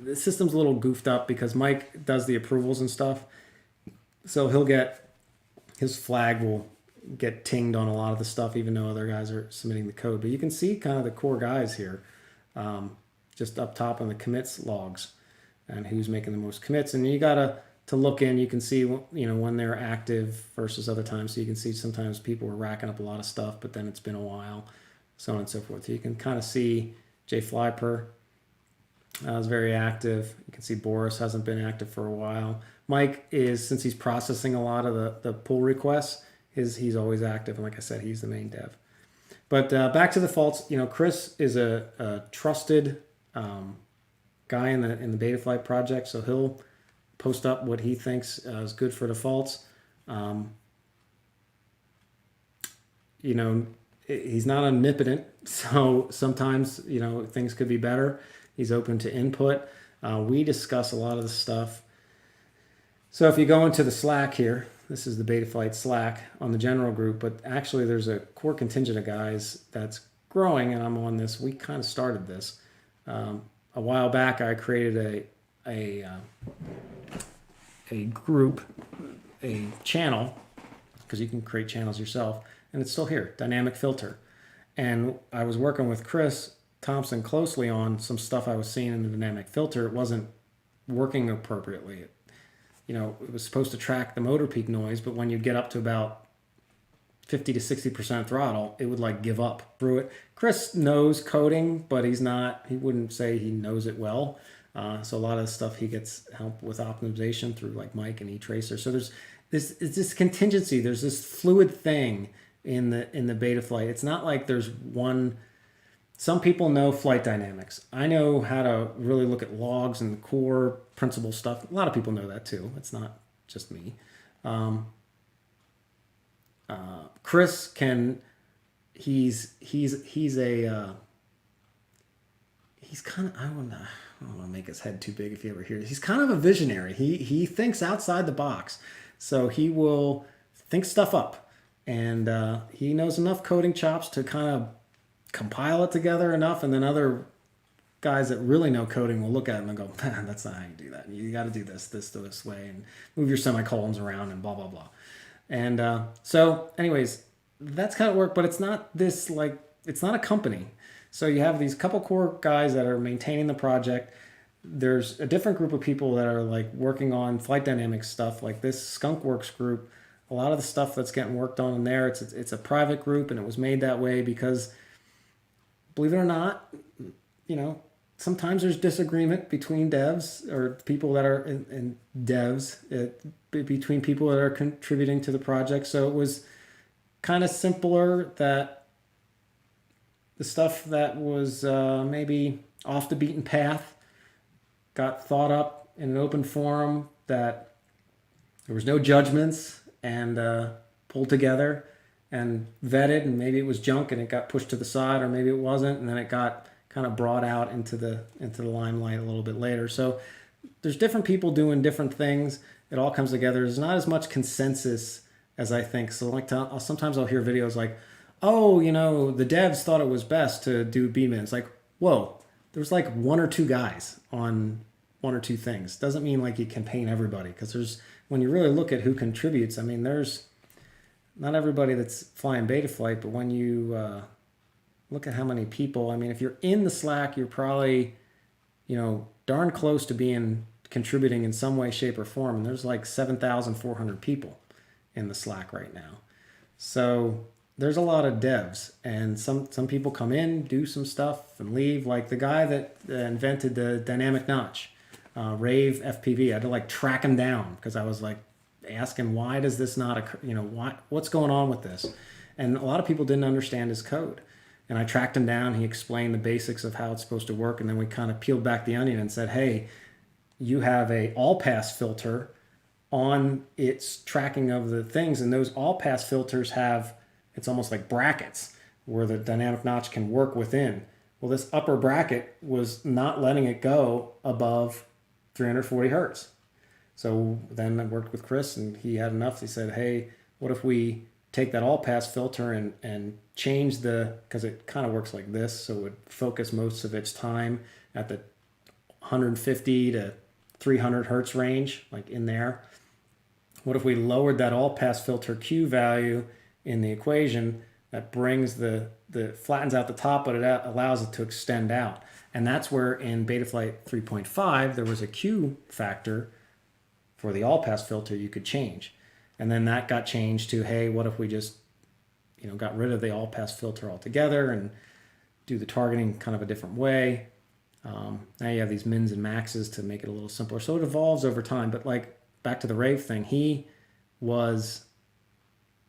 the system's a little goofed up because Mike does the approvals and stuff. So his flag will get tinged on a lot of the stuff, even though other guys are submitting the code. But you can see kind of the core guys here, just up top on the commits logs and who's making the most commits. And you got to look in, you can see, when they're active versus other times. So you can see sometimes people are racking up a lot of stuff, but then it's been a while, so on and so forth. You can kind of see Jay Flyper is very active. You can see Boris hasn't been active for a while. Mike since he's processing a lot of the pull requests, he's always active. And like I said, he's the main dev. But back to the faults. Chris is a trusted guy in the Betaflight project, so he'll post up what he thinks is good for the faults. He's not omnipotent, so sometimes things could be better. He's open to input. We discuss a lot of the stuff. So if you go into the Slack here, this is the Betaflight Slack on the general group, but actually there's a core contingent of guys that's growing, and I'm on this. We kind of started this a while back. I created a group, a channel, because you can create channels yourself, and it's still here, dynamic filter. And I was working with Chris Thompson closely on some stuff I was seeing in the dynamic filter. It wasn't working appropriately. It was supposed to track the motor peak noise, but when you get up to about 50 to 60% throttle, it would like give up through it. Chris knows coding, but he wouldn't say he knows it well. So a lot of the stuff he gets help with optimization through like Mike and eTracer. So there's this contingency. There's this fluid thing in the Betaflight. It's not like there's one. Some people know flight dynamics. I know how to really look at logs and core principle stuff. A lot of people know that too. It's not just me. Chris can. He's kind of. I don't want to make his head too big if you ever hear it. He's kind of a visionary. He thinks outside the box, so he will think stuff up, and he knows enough coding chops to kind of compile it together enough, and then other guys that really know coding will look at it and go, that's not how you do that. You got to do this way, and move your semicolons around and blah blah blah. And so anyways, that's kind of work, but it's not this like, it's not a company. So you have these couple core guys that are maintaining the project. There's a different group of people that are like working on flight dynamics stuff, like this Skunkworks group. A lot of the stuff that's getting worked on in there, it's a private group, and it was made that way because, believe it or not, sometimes there's disagreement between devs or people that are in devs, between people that are contributing to the project. So it was kind of simpler that the stuff that was maybe off the beaten path got thought up in an open forum, that there was no judgments, and pulled together and vetted, and maybe it was junk and it got pushed to the side, or maybe it wasn't, and then it got kind of brought out into the limelight a little bit later. So there's different people doing different things. It all comes together. There's not as much consensus as I think. So sometimes I'll hear videos like, oh, the devs thought it was best to do B-min. It's like, whoa, there's like one or two guys on one or two things. Doesn't mean like you can paint everybody, because when you really look at who contributes, I mean, there's not everybody that's flying Betaflight, but when you look at how many people, I mean, if you're in the Slack, you're probably, darn close to being contributing in some way, shape, or form. And there's like 7,400 people in the Slack right now. So there's a lot of devs, and some people come in, do some stuff, and leave. Like the guy that invented the dynamic notch, Rave FPV. I had to like track him down because I was like asking, why does this not occur? What's going on with this? And a lot of people didn't understand his code. And I tracked him down. He explained the basics of how it's supposed to work. And then we kind of peeled back the onion and said, hey, you have a all-pass filter on its tracking of the things. And those all-pass filters have, it's almost like brackets where the dynamic notch can work within. Well, this upper bracket was not letting it go above 340 hertz. So then I worked with Chris, and he had enough. He said, hey, what if we take that all-pass filter and change because it kind of works like this, so it would focus most of its time at the 150 to 300 hertz range, like in there. What if we lowered that all-pass filter Q value in the equation? That brings the flattens out the top, but it allows it to extend out. And that's where in Betaflight 3.5, there was a Q factor for the all-pass filter you could change. And then that got changed to, hey, what if we just, got rid of the all-pass filter altogether and do the targeting kind of a different way. Now you have these mins and maxes to make it a little simpler. So it evolves over time. But like back to the Rave thing, he was,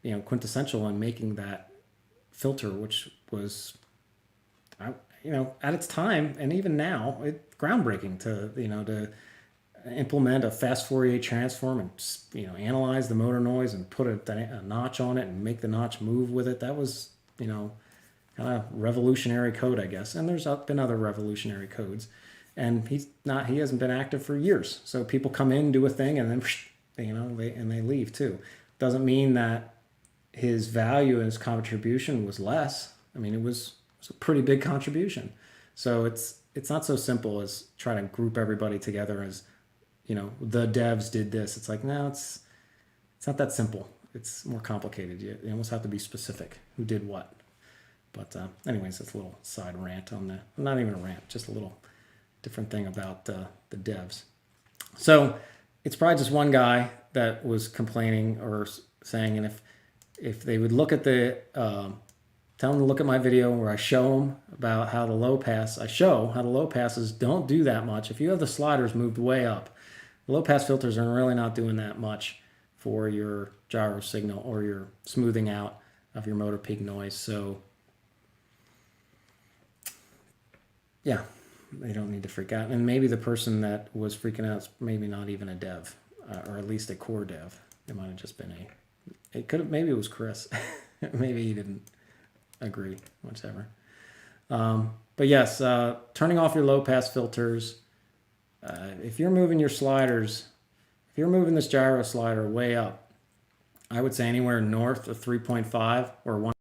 quintessential in making that filter, which was, at its time, and even now, groundbreaking to, to implement a fast Fourier transform and, analyze the motor noise and put a notch on it and make the notch move with it. That was, kind of revolutionary code, I guess. And there's been other revolutionary codes. And he hasn't been active for years. So people come in, do a thing, and then, they leave too. Doesn't mean that his value and his contribution was less. I mean, it was a pretty big contribution. So it's not so simple as trying to group everybody together as, the devs did this. It's like, no, it's not that simple. It's more complicated. You almost have to be specific who did what. But anyways, that's a little side rant on not even a rant, just a little different thing about the devs. So it's probably just one guy that was complaining or saying, and if they would look at tell them to look at my video where I show them about how the low passes don't do that much. If you have the sliders moved way up, the low pass filters are really not doing that much for your gyro signal or your smoothing out of your motor peak noise. So yeah, they don't need to freak out. And maybe the person that was freaking out is maybe not even a dev, or at least a core dev. It might have just been maybe it was Chris. Maybe he didn't agree, whichever. But yes, turning off your low pass filters. If you're moving your sliders, if you're moving this gyro slider way up, I would say anywhere north of 3.5 or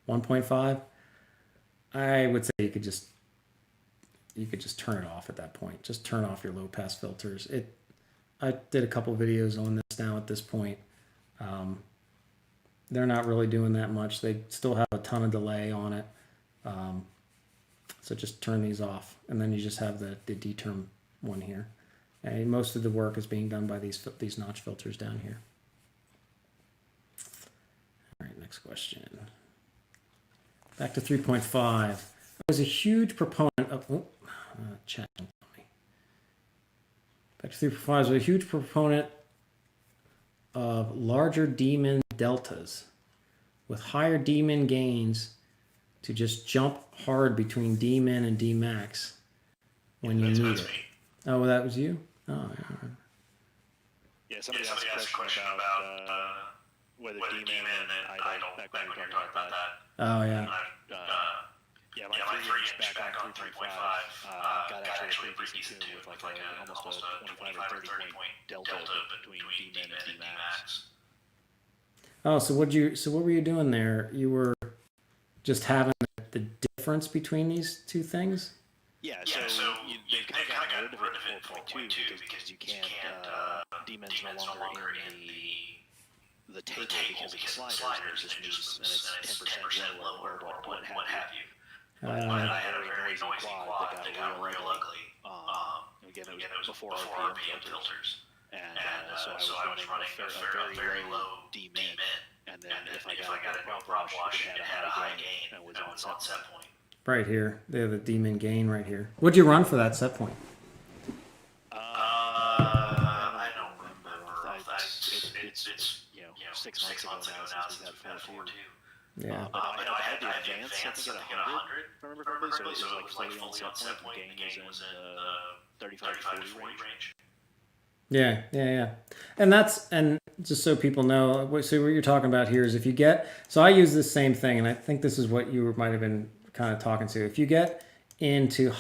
1.5, I would say you could just turn it off at that point. Just turn off your low pass filters. I did a couple videos on this now at this point. They're not really doing that much. They still have a ton of delay on it. So just turn these off. And then you just have the D-term one here. And most of the work is being done by these notch filters down here. All right, next question. Back to 3.5. I was a huge proponent of... chat. Back to 3.5. I was a huge proponent of larger D-min deltas with higher D-min gains to just jump hard between D-min and D-max when you need it. Oh, that was you? Oh, yeah. Somebody asked a question about whether D-min and idle, back when we were talking about that. Oh, yeah. My 3 years back on 3.5 got actually a pretty decent tune with like almost a 25 or 30 point delta between D-min and D-max. Oh, so what were you doing there? You were just having the difference between these two things? Yeah, so they kind of got rid of it at 4.2 because you can't, D-min's no longer in the table because of the sliders. There's just moves, and it's 10% low or what have you. I had a very noisy quad that got real ugly. Again, it was before RPM filters. And so I was running a very low D-min. And then if I got a prop wash, it had a high gain and was on set point. Right here. They have the D-min gain right here. What'd you run for that set point? I don't remember. It's 6 months ago now since we had 4.2. Yeah. But I had the advance, I think, at 100, if I remember correctly, so it was like fully on set point, and gain was in the 35 to 40 range. Yeah. And just so people know, so what you're talking about here is if you get, so I use this same thing, and I think this is what you might have been kind of talking to. If you get into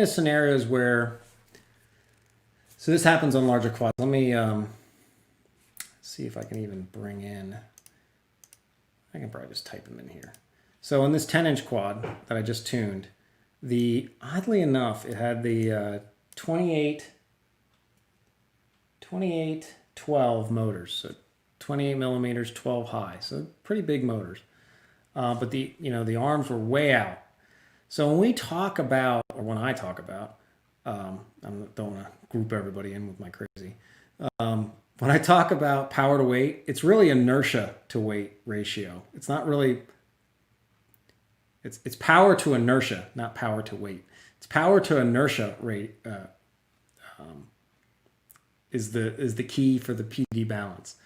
scenarios where, so this happens on larger quads. Let me see if I can even bring in, I can probably just type them in here. So on this 10-inch quad that I just tuned, oddly enough, it had the 12 motors, so 28 millimeters, 12 high, so pretty big motors. But the arms were way out. So when I talk about, I don't want to group everybody in with my crazy. When I talk about power to weight, it's really inertia to weight ratio. It's not really. It's power to inertia, not power to weight. It's power to inertia rate. Is the key for the PD balance.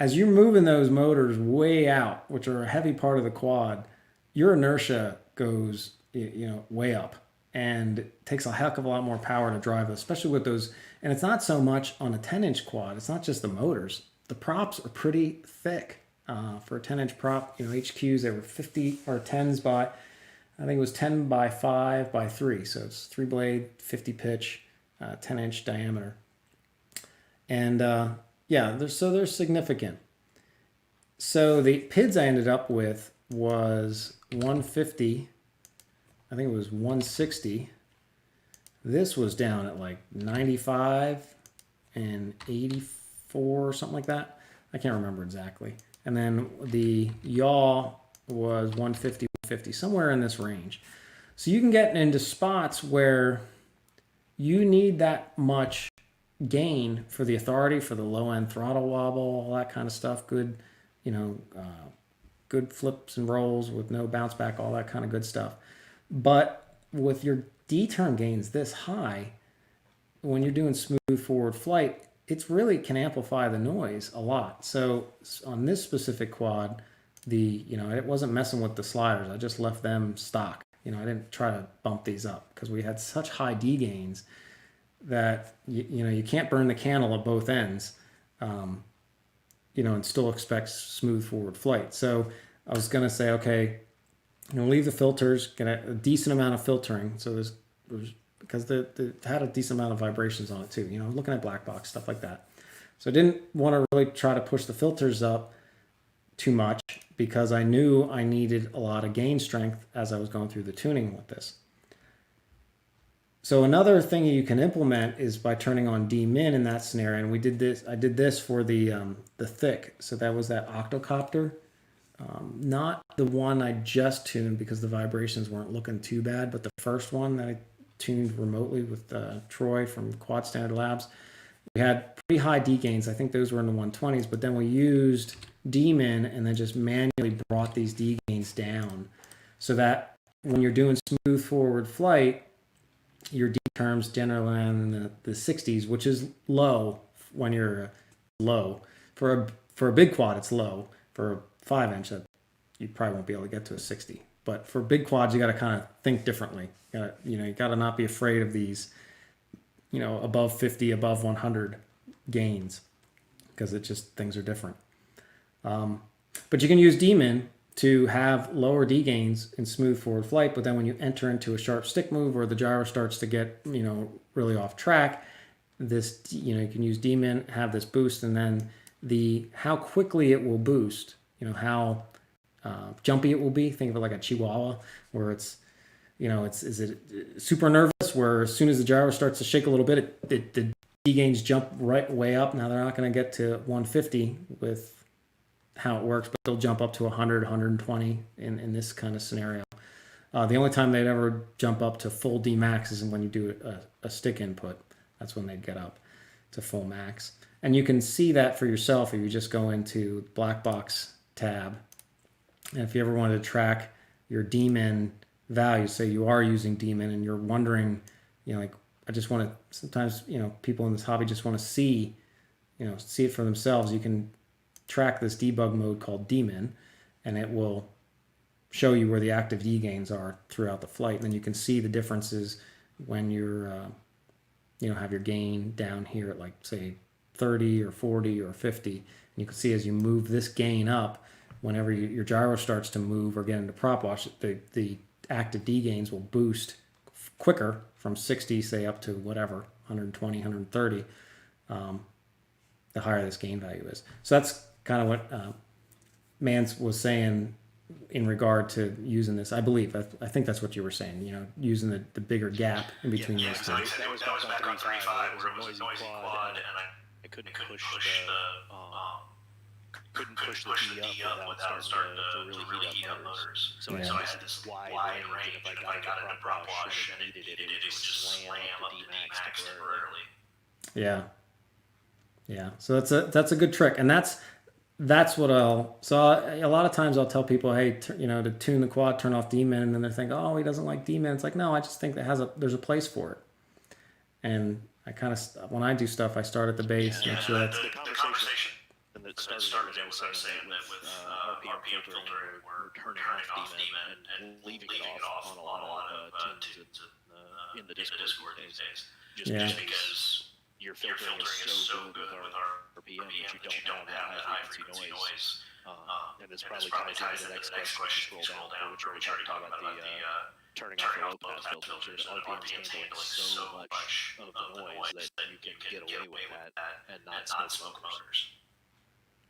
as you're moving those motors way out, which are a heavy part of the quad, your inertia goes, way up, and it takes a heck of a lot more power to drive, especially with those. And it's not so much on a 10-inch quad. It's not just the motors. The props are pretty thick for a 10-inch prop. HQs, they were 50 or 10s by, I think it was 10 by 5 by 3. So it's 3-blade, 50 pitch, 10-inch diameter. And they're significant. So the PIDs I ended up with was 150. I think it was 160. This was down at like 95 and 84 or something like that. I can't remember exactly. And then the yaw was 150, 150, somewhere in this range. So you can get into spots where you need that much gain for the authority, for the low end throttle wobble, all that kind of stuff. Good, good flips and rolls with no bounce back, all that kind of good stuff. But with your D-term gains this high, when you're doing smooth forward flight, it really can amplify the noise a lot. So on this specific quad, it wasn't messing with the sliders. I just left them stock. I didn't try to bump these up because we had such high D gains that you can't burn the candle at both ends, and still expect smooth forward flight. So I was gonna say, okay, leave the filters, get a decent amount of filtering. So there's because it had a decent amount of vibrations on it too. Looking at Blackbox, stuff like that. So I didn't want to really try to push the filters up too much because I knew I needed a lot of gain strength as I was going through the tuning with this. So another thing you can implement is by turning on D-min in that scenario. And we did this. I did this for the thick. So that was that octocopter. Not the one I just tuned because the vibrations weren't looking too bad, but the first one that I tuned remotely with Troy from Quad Standard Labs, we had pretty high D gains. I think those were in the 120s, but then we used D-min and then just manually brought these D gains down so that when you're doing smooth forward flight, your D terms generally in the 60s, which is low when you're low. For a big quad, it's low. For a 5-inch, you probably won't be able to get to a 60. But for big quads, you got to kind of think differently. You got to not be afraid of these, above 50, above 100 gains, because things are different. But you can use D-min to have lower D gains in smooth forward flight, but then when you enter into a sharp stick move or the gyro starts to get, really off track, this, you can use D-min, have this boost, and then how quickly it will boost, how jumpy it will be. Think of it like a chihuahua, where it's, is it super nervous, where as soon as the gyro starts to shake a little bit, the D gains jump right way up. Now they're not going to get to 150 with how it works, but they'll jump up to 100, 120 in this kind of scenario. The only time they'd ever jump up to full D max is when you do a stick input. That's when they'd get up to full max. And you can see that for yourself if you just go into Blackbox tab. And if you ever wanted to track your D-min value, say you are using D-min and you're wondering, I just want to, sometimes, people in this hobby just want to see it for themselves. You can track this debug mode called D-min, and it will show you where the active D gains are throughout the flight. And then you can see the differences when you're, have your gain down here at like, say, 30 or 40 or 50. And you can see as you move this gain up, whenever your gyro starts to move or get into prop wash, the active D gains will boost quicker from 60, say, up to whatever, 120, 130, the higher this gain value is. So that's kind of what Mans was saying in regard to using this. I believe, I think that's what you were saying, using the bigger gap in between those two. That was back on 3.5, where it was a noisy quad, and I couldn't push the D up without starting to really heat up motors. So I had this wide range, and if I got into prop wash and it needed it, it would just slam up the D max temporarily. Yeah. So that's a good trick, and that's what a lot of times I'll tell people, hey, to tune the quad, turn off D-min, and then they think, oh, he doesn't like D-min. It's like, no, I just think there's a place for it. And I kind of, when I do stuff, I start at the base, make sure that's the conversation. And it started, as I was saying, that with RPM filtering, we're turning off daemon and leaving it off on a lot of tunes in the Discord these days. Just because your filtering is so good with our RPM that you don't have that high frequency noise. And this probably ties into the next question when you scroll down, which we already talked about the turning off the low pass filters. RPM's handling so much of the noise that you can get away with that and not smoke motors.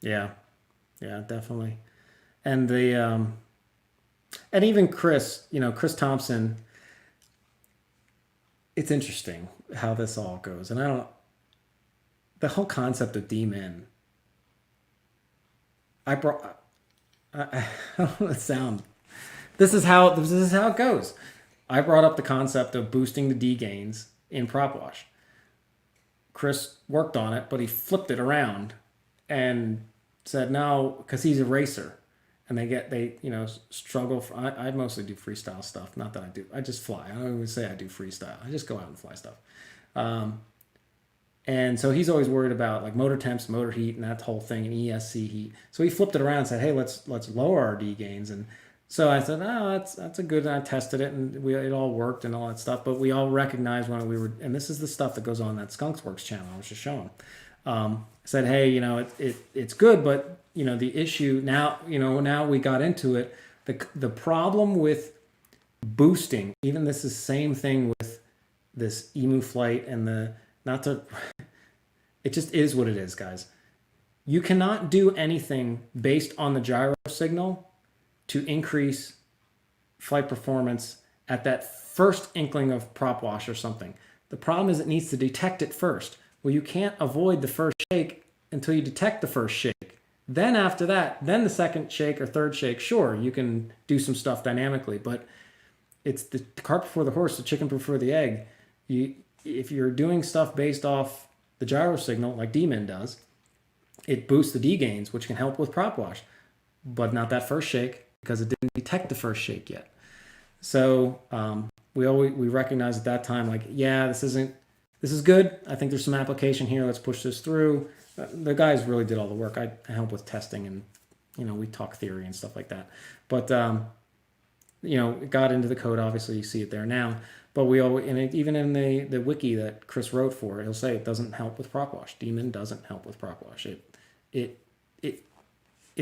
Yeah, definitely. And the and even Chris, Chris Thompson. It's interesting how this all goes, and the whole concept of D-min. I don't want to sound. This is how it goes. I brought up the concept of boosting the D gains in prop wash. Chris worked on it, but he flipped it around and said no, because he's a racer, and they struggle. I mostly do freestyle stuff. Not that I do. I just fly. I don't even say I do freestyle. I just go out and fly stuff. And so he's always worried about like motor temps, motor heat, and that whole thing, and ESC heat. So he flipped it around and said, "Hey, let's lower our D gains." And so I said, "Oh, that's a good." And I tested it, and it all worked and all that stuff. But we all recognized when we were, and this is the stuff that goes on that Skunksworks channel I was just showing. Said, "Hey, it's good, but the issue now, now we got into it. The problem with boosting, even this is same thing with this emu flight and it just is what it is, guys. You cannot do anything based on the gyro signal to increase flight performance at that first inkling of prop wash or something. The problem is it needs to detect it first. Well, you can't avoid the first shake until you detect the first shake. Then after that, then the second shake or third shake, sure, you can do some stuff dynamically, but it's the cart before the horse, the chicken before the egg. If you're doing stuff based off the gyro signal, like D-min does, it boosts the D gains, which can help with prop wash, but not that first shake because it didn't detect the first shake yet. So we recognized at that time, like, yeah, this is good. I think there's some application here. Let's push this through. The guys really did all the work. I help with testing and we talk theory and stuff like that. But it got into the code. Obviously, you see it there now. But even in the wiki that Chris wrote for it, he'll say it doesn't help with prop wash. D-min doesn't help with prop wash. It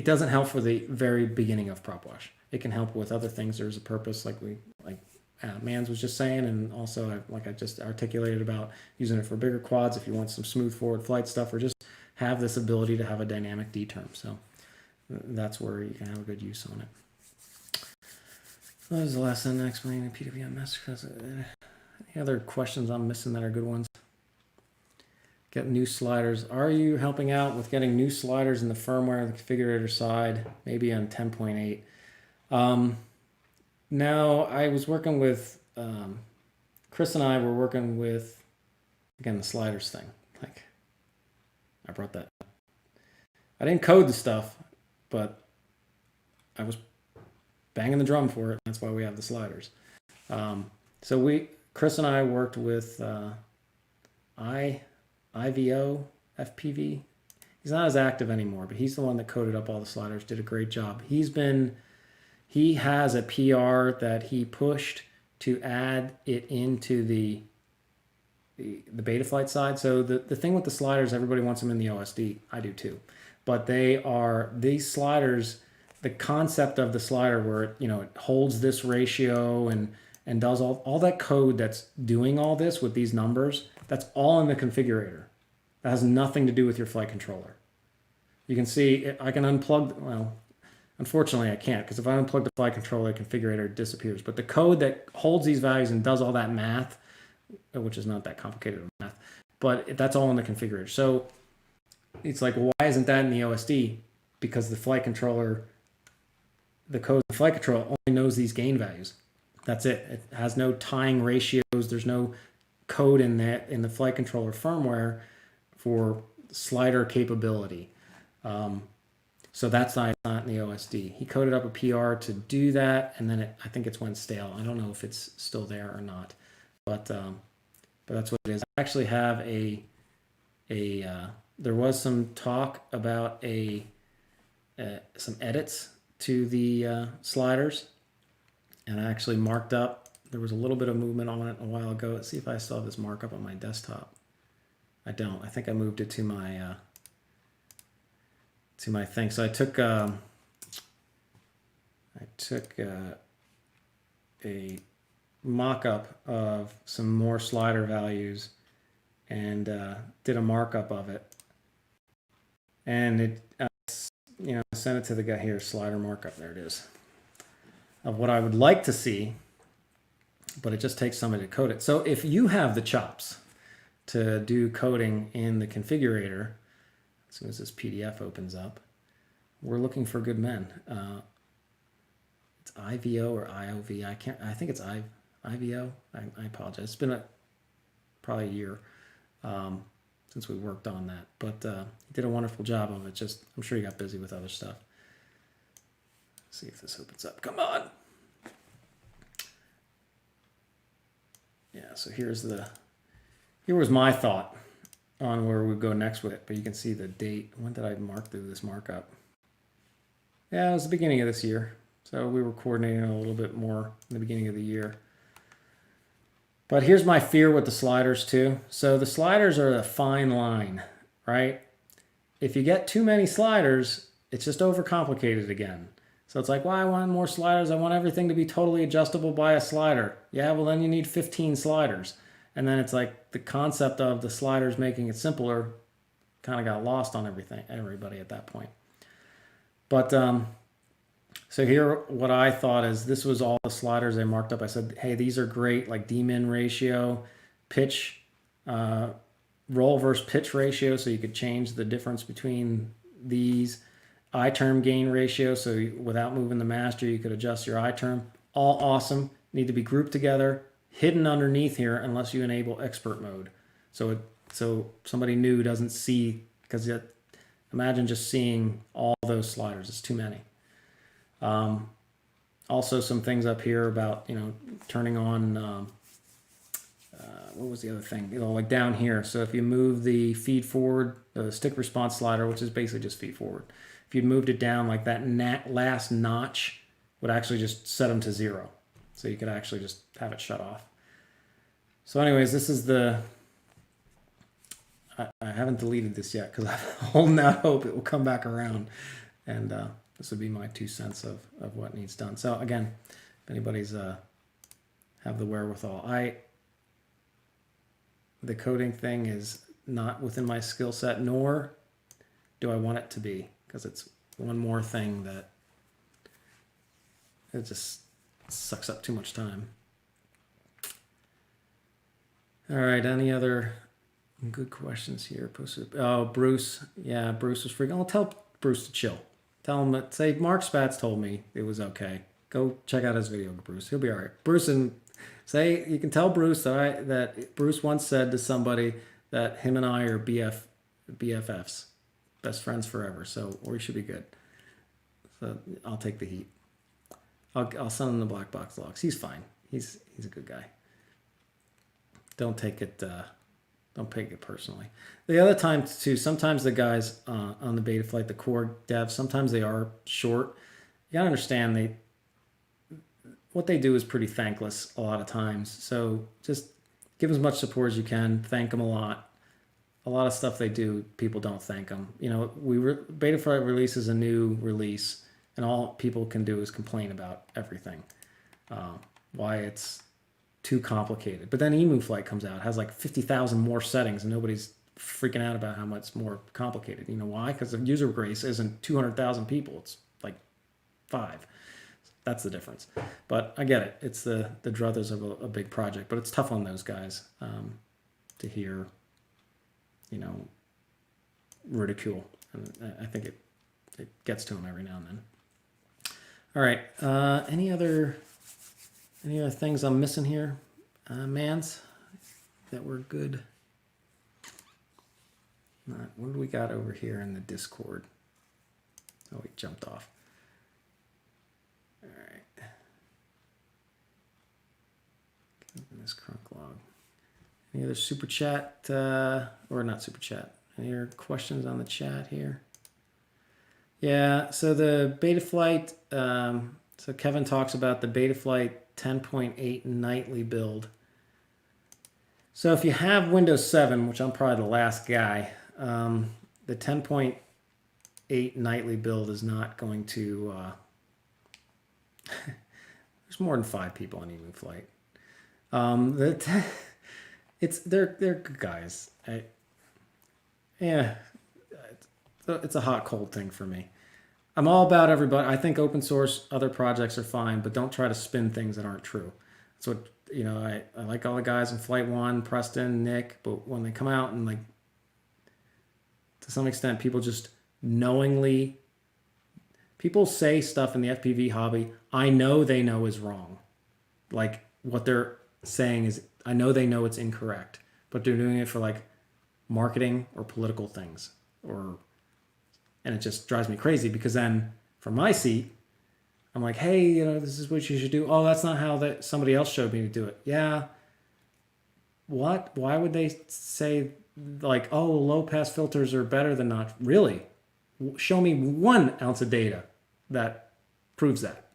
doesn't help for the very beginning of prop wash. It can help with other things. There's a purpose, like Mans was just saying, and also like I just articulated about using it for bigger quads if you want some smooth forward flight stuff, or just have this ability to have a dynamic D term. So that's where you can have a good use on it. That was the last time explaining the PWM master. Any other questions I'm missing that are good ones? Get new sliders. Are you helping out with getting new sliders in the firmware on the configurator side? Maybe on 10.8. Now, I was working with, Chris and I were working with, again, the sliders thing. Like, I brought that up. I didn't code the stuff, but I was banging the drum for it. That's why we have the sliders. So Chris and I worked with IVO FPV. He's not as active anymore, but he's the one that coded up all the sliders, did a great job. He has a PR that he pushed to add it into the Betaflight side. So the thing with the sliders, everybody wants them in the OSD. I do too. But these sliders, the concept of the slider where it holds this ratio and does all that code that's doing all this with these numbers, that's all in the configurator. That has nothing to do with your flight controller. You can see I can unplug, well, unfortunately I can't, because if I unplug the flight controller, the configurator disappears. But the code that holds these values and does all that math, which is not that complicated of math, but that's all in the configurator. So it's like, why isn't that in the OSD? Because the flight controller, the code in the flight controller only knows these gain values. That's it. It has no tying ratios. There's no code in the flight controller firmware for slider capability. So that's not in the OSD. He coded up a PR to do that, and then I think it's went stale. I don't know if it's still there or not, but that's what it is. I actually have a there was some talk about some edits to the sliders, and I actually marked up. There was a little bit of movement on it a while ago. Let's see if I still have this markup on my desktop. I don't. I think I moved it to my thing. So I took a mock-up of some more slider values and did a markup of it, and it sent it to the guy here. Slider markup, there it is, of what I would like to see, but it just takes somebody to code it. So if you have the chops to do coding in the configurator, as soon as this PDF opens up, we're looking for good men. It's IVO or IOV. I think it's IVO. I apologize. It's been probably a year since we worked on that, but he did a wonderful job of it. Just, I'm sure he got busy with other stuff. Let's see if this opens up. Come on. Yeah, so here was my thought on where we go next with it, but you can see the date. When did I mark through this markup? Yeah, it was the beginning of this year. So we were coordinating a little bit more in the beginning of the year. But here's my fear with the sliders too. So the sliders are a fine line, right? If you get too many sliders, it's just overcomplicated again. So it's like, well, I want more sliders. I want everything to be totally adjustable by a slider. Yeah, well, then you need 15 sliders. And then it's like the concept of the sliders making it simpler kind of got lost on everybody at that point. But so here, what I thought is this was all the sliders I marked up. I said, hey, these are great, like D-min ratio, pitch, roll versus pitch ratio, so you could change the difference between these. I-term gain ratio, so without moving the master, you could adjust your I-term. All awesome. Need to be grouped together, hidden underneath here, unless you enable expert mode. So somebody new doesn't see, because imagine just seeing all those sliders. It's too many. Also, some things up here about turning on. What was the other thing? Like down here. So if you move the feed forward, the stick response slider, which is basically just feed forward. If you'd moved it down, like that last notch would actually just set them to 0. So you could actually just have it shut off. So anyways, this is I haven't deleted this yet because I'm holding out hope it will come back around. And this would be my 2 cents of what needs done. So again, if anybody's have the wherewithal. The coding thing is not within my skill set, nor do I want it to be, because it's one more thing that it just sucks up too much time. All right, any other good questions here? Oh, Bruce. Yeah, Bruce was freaking. I'll tell Bruce to chill. Tell him that, say, Mark Spatz told me it was okay. Go check out his video, Bruce. He'll be all right. Bruce, and say, you can tell Bruce that Bruce once said to somebody that him and I are BFFs, best friends forever. So we should be good. So I'll take the heat. I'll send him the Blackbox logs. He's fine. He's a good guy. Don't take it personally. The other time too, sometimes the guys on the Betaflight, the core devs, sometimes they are short. You gotta understand what they do is pretty thankless a lot of times. So just give as much support as you can. Thank them a lot. A lot of stuff they do, people don't thank them. Betaflight releases a new release, and all people can do is complain about everything. Why it's too complicated. But then EmuFlight comes out, has like 50,000 more settings, and nobody's freaking out about how much more complicated. You know why? Because the user base isn't 200,000 people. It's like 5. That's the difference. But I get it. It's the druthers of a big project. But it's tough on those guys to hear, ridicule. And I think it gets to them every now and then. All right. Any other things I'm missing here, Mans, that were good? What do we got over here in the Discord? Oh, we jumped off. All right. Open this crunk log. Any other super chat, or not super chat? Any other questions on the chat here? Yeah, so the Betaflight, so Kevin talks about the Betaflight 10.8 nightly build. So if you have Windows 7, which I'm probably the last guy, the 10.8 nightly build is not going to, there's more than 5 people on eMoveFlight. They're good guys. Yeah, it's a hot cold thing for me. I'm all about everybody. I think open source, other projects are fine, but don't try to spin things that aren't true. That's what, you know, I like all the guys in Flight 1, Preston, Nick, but when they come out and, like, to some extent, people just knowingly, people say stuff in the FPV hobby I know they know is wrong. Like, what they're saying is, I know they know it's incorrect, but they're doing it for, like, marketing or political things, and it just drives me crazy, because then from my seat, I'm like, hey, you know, this is what you should do. Oh, that's not how that somebody else showed me to do it. Yeah. What? Why would they say, like, oh, low pass filters are better than not? Really? Show me 1 ounce of data that proves that.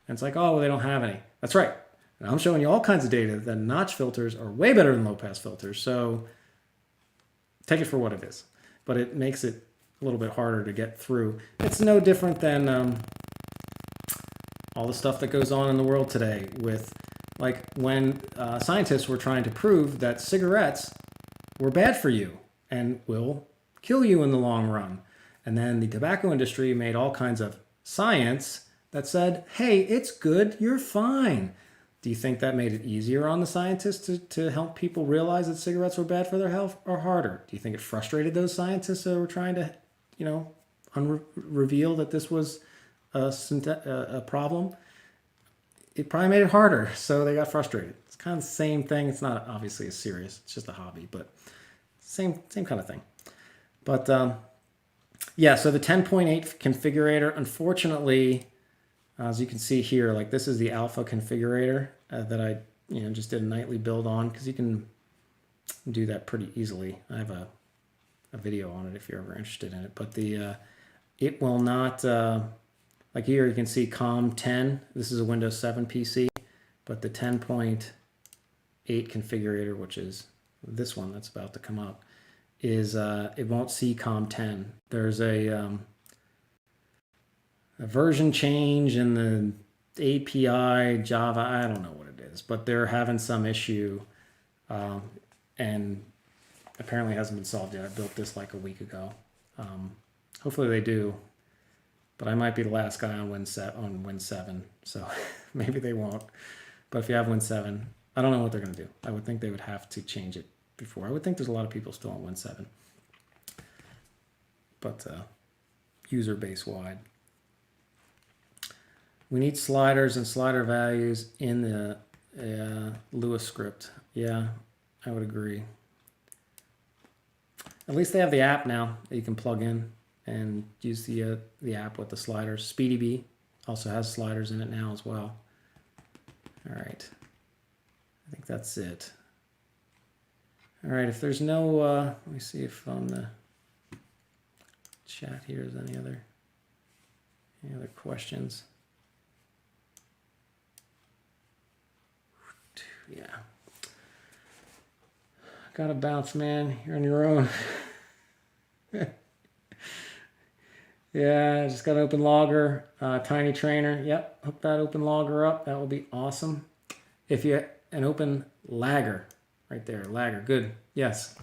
And it's like, oh, well, they don't have any. That's right. And I'm showing you all kinds of data that notch filters are way better than low pass filters. So take it for what it is. But it makes it a little bit harder to get through. It's no different than all the stuff that goes on in the world today with, like, when scientists were trying to prove that cigarettes were bad for you and will kill you in the long run. And then the tobacco industry made all kinds of science that said, hey, it's good, you're fine. Do you think that made it easier on the scientists to help people realize that cigarettes were bad for their health, or harder? Do you think it frustrated those scientists that were trying to, you know, reveal that this was a problem? It probably made it harder, so they got frustrated. It's kind of the same thing. It's not obviously as serious. It's just a hobby, but same kind of thing. But yeah, so the 10.8 configurator, unfortunately, as you can see here, like, this is the alpha configurator that I, you know, just did a nightly build on, because you can do that pretty easily. I have a video on it if you're ever interested in it. But the it will not, like here you can see COM10. This is a Windows 7 PC, but the 10.8 configurator, which is this one that's about to come up, is it won't see COM10. There's a version change in the API Java. I don't know what it is, but they're having some issue, and apparently hasn't been solved yet. I built this like a week ago. Hopefully they do, but I might be the last guy on Win 7, so maybe they won't. But if you have Win 7, I don't know what they're going to do. I would think they would have to change it before. I would think there's a lot of people still on Win 7, but user base wide. We need sliders and slider values in the Lua script. Yeah, I would agree. At least they have the app now that you can plug in and use the app with the sliders. SpeedyBee also has sliders in it now as well. All right, I think that's it. All right, if there's no, let me see if on the chat here is any other questions. Yeah. Gotta bounce, man. You're on your own. Yeah, just got an open logger, tiny trainer. Yep, hook that open logger up. That will be awesome. If you an open lagger, right there, lagger. Good. Yes.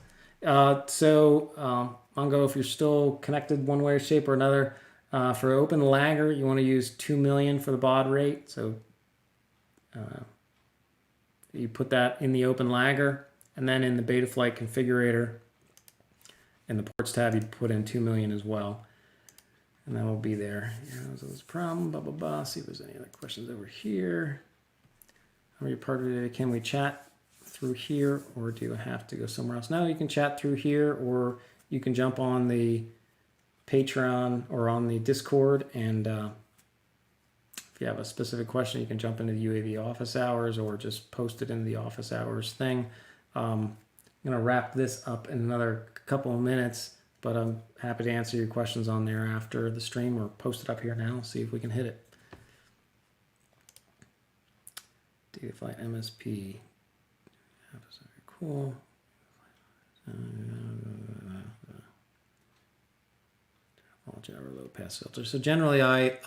Mongo, if you're still connected one way, shape, or another, for open lagger, you want to use 2 million for the baud rate. So you put that in the open lagger, and then in the Betaflight configurator, in the ports tab, you put in 2 million as well. And that will be there. Yeah, so there's a problem, blah, blah, blah. See if there's any other questions over here. How are you part of it? Can we chat through here, or do you have to go somewhere else? No, you can chat through here, or you can jump on the Patreon or on the Discord, and if you have a specific question, you can jump into the UAV office hours or just post it in the office hours thing. going to wrap this up in another couple of minutes, but I'm happy to answer your questions on there after the stream or post it up here now, see if we can hit it. Betaflight MSP. Very cool. All gyro low pass filter. So generally I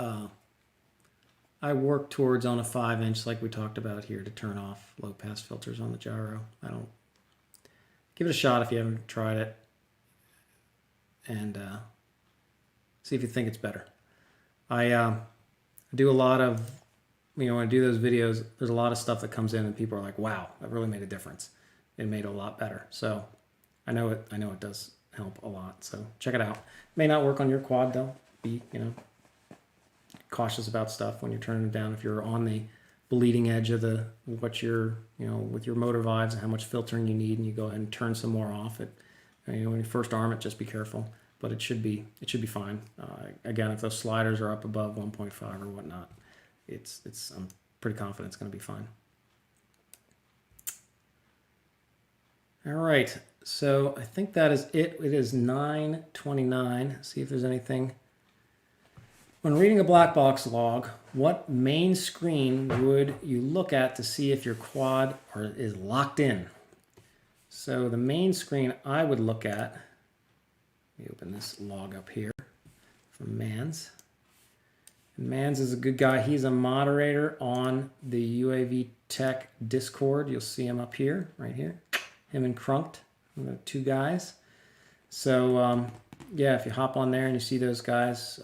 work towards on a 5-inch like we talked about here to turn off low pass filters on the gyro. I don't give it a shot if you haven't tried it, and see if you think it's better. I do a lot of, when I do those videos, there's a lot of stuff that comes in and people are like, wow, that really made a difference. It made it a lot better. So I know it does help a lot. So check it out. May not work on your quad though. Be, cautious about stuff when you're turning it down. If you're on the bleeding edge of what you're, with your motor vibes and how much filtering you need, and you go ahead and turn some more off it. When you first arm it, just be careful, but it should be fine. Again, if those sliders are up above 1.5 or whatnot, I'm pretty confident it's going to be fine. All right, so I think that is it. It is 9:29. See if there's anything. When reading a black box log, what main screen would you look at to see if your quad is locked in? So the main screen I would look at, let me open this log up here from Mans. And Mans is a good guy. He's a moderator on the UAV Tech Discord. You'll see him up here, right here. Him and Crunked, the two guys. So yeah, if you hop on there and you see those guys,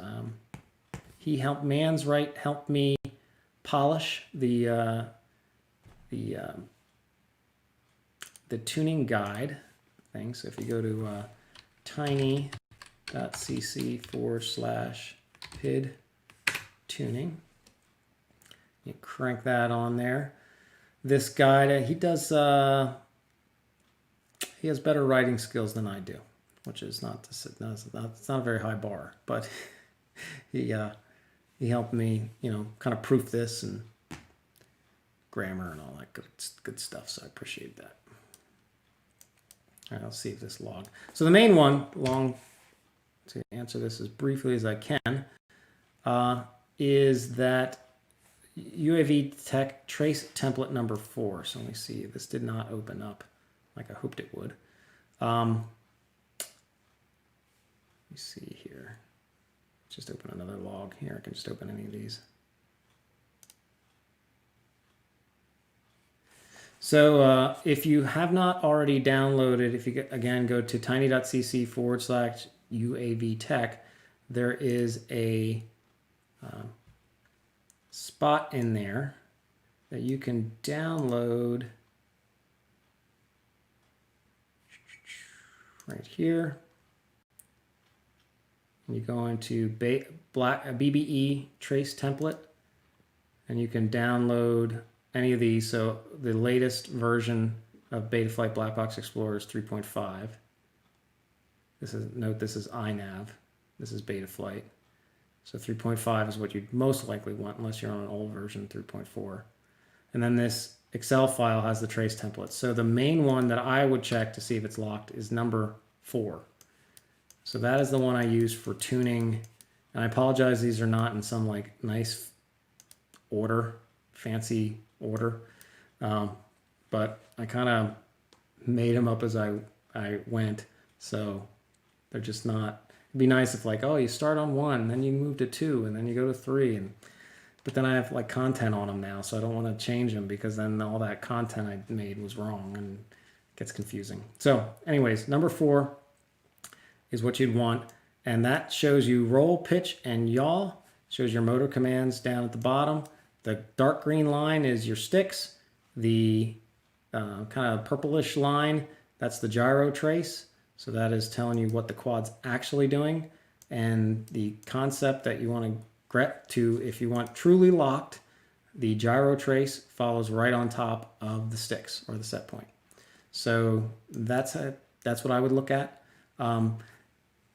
he helped helped me polish the tuning guide thing. So if you go to tiny.cc/PID tuning, you crank that on there. This guide, he does. He has better writing skills than I do, which is it's not a very high bar, but he helped me, kind of proof this and grammar and all that good stuff. So I appreciate that. All right, I'll see if this log. So the main one, to answer this as briefly as I can, is that UAV Tech trace template number 4. So let me see. This did not open up like I hoped it would. Let me see here. Just open another log here. I can just open any of these. So if you have not already downloaded, if you again go to tiny.cc/UAV Tech, there is a spot in there that you can download right here. And you go into BBE trace template, and you can download any of these. So the latest version of Betaflight Blackbox Explorer is 3.5. This is iNav. This is Betaflight. So 3.5 is what you'd most likely want unless you're on an old version, 3.4. And then this Excel file has the trace template. So the main one that I would check to see if it's locked is number 4. So that is the one I use for tuning. And I apologize, these are not in some like nice order, fancy order. But I kind of made them up as I went. So they're just not, it'd be nice if like, oh, you start on 1, then you move to 2, and then you go to 3. But then I have like content on them now, so I don't want to change them because then all that content I made was wrong and it gets confusing. So anyways, number 4 is what you'd want. And that shows you roll, pitch, and yaw. Shows your motor commands down at the bottom. The dark green line is your sticks. The kind of purplish line, that's the gyro trace. So that is telling you what the quad's actually doing. And the concept that you want to get to, if you want truly locked, the gyro trace follows right on top of the sticks or the set point. So that's what I would look at.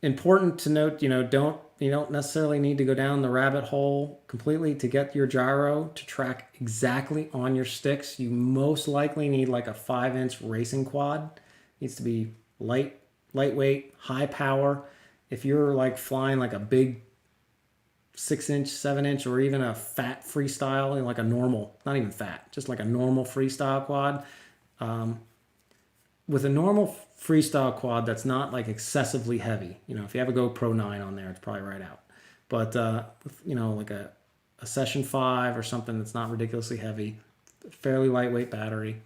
Important to note, you don't necessarily need to go down the rabbit hole completely to get your gyro to track exactly on your sticks. You most likely need like a 5-inch racing quad needs to be lightweight, high power. If you're like flying like a big 6-inch, 7-inch, or even a fat freestyle, like a normal, not even fat, just like a normal freestyle quad. With a normal freestyle quad that's not like excessively heavy, if you have a GoPro 9 on there, it's probably right out. But like a Session 5 or something that's not ridiculously heavy, fairly lightweight battery,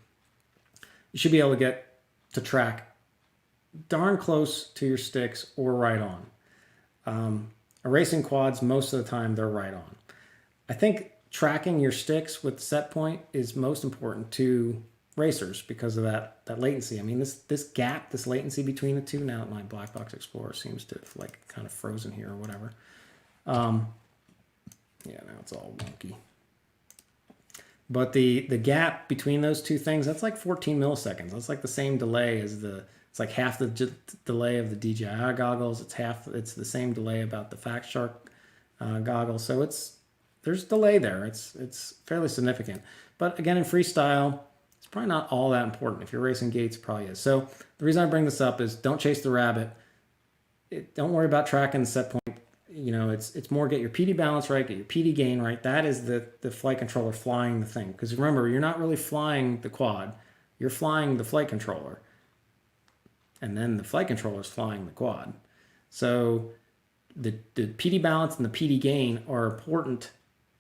you should be able to get to track darn close to your sticks or right on. Racing quads, most of the time, they're right on. I think tracking your sticks with set point is most important to racers because of that latency. I mean, this gap, this latency between the two, now my Blackbox Explorer seems to have like kind of frozen here or whatever. Yeah, now it's all wonky. But the gap between those two things, that's like 14 milliseconds. That's like the same delay as it's like half the delay of the DJI goggles. It's the same delay about the Fact Shark goggles. So there's delay there. It's fairly significant. But again, in freestyle, it's probably not all that important. If you're racing gates, it probably is. So the reason I bring this up is don't chase the rabbit. Don't worry about tracking the set point. It's more get your PD balance right, get your PD gain right. That is the flight controller flying the thing. Because remember, you're not really flying the quad. You're flying the flight controller. And then the flight controller is flying the quad. So the PD balance and the PD gain are important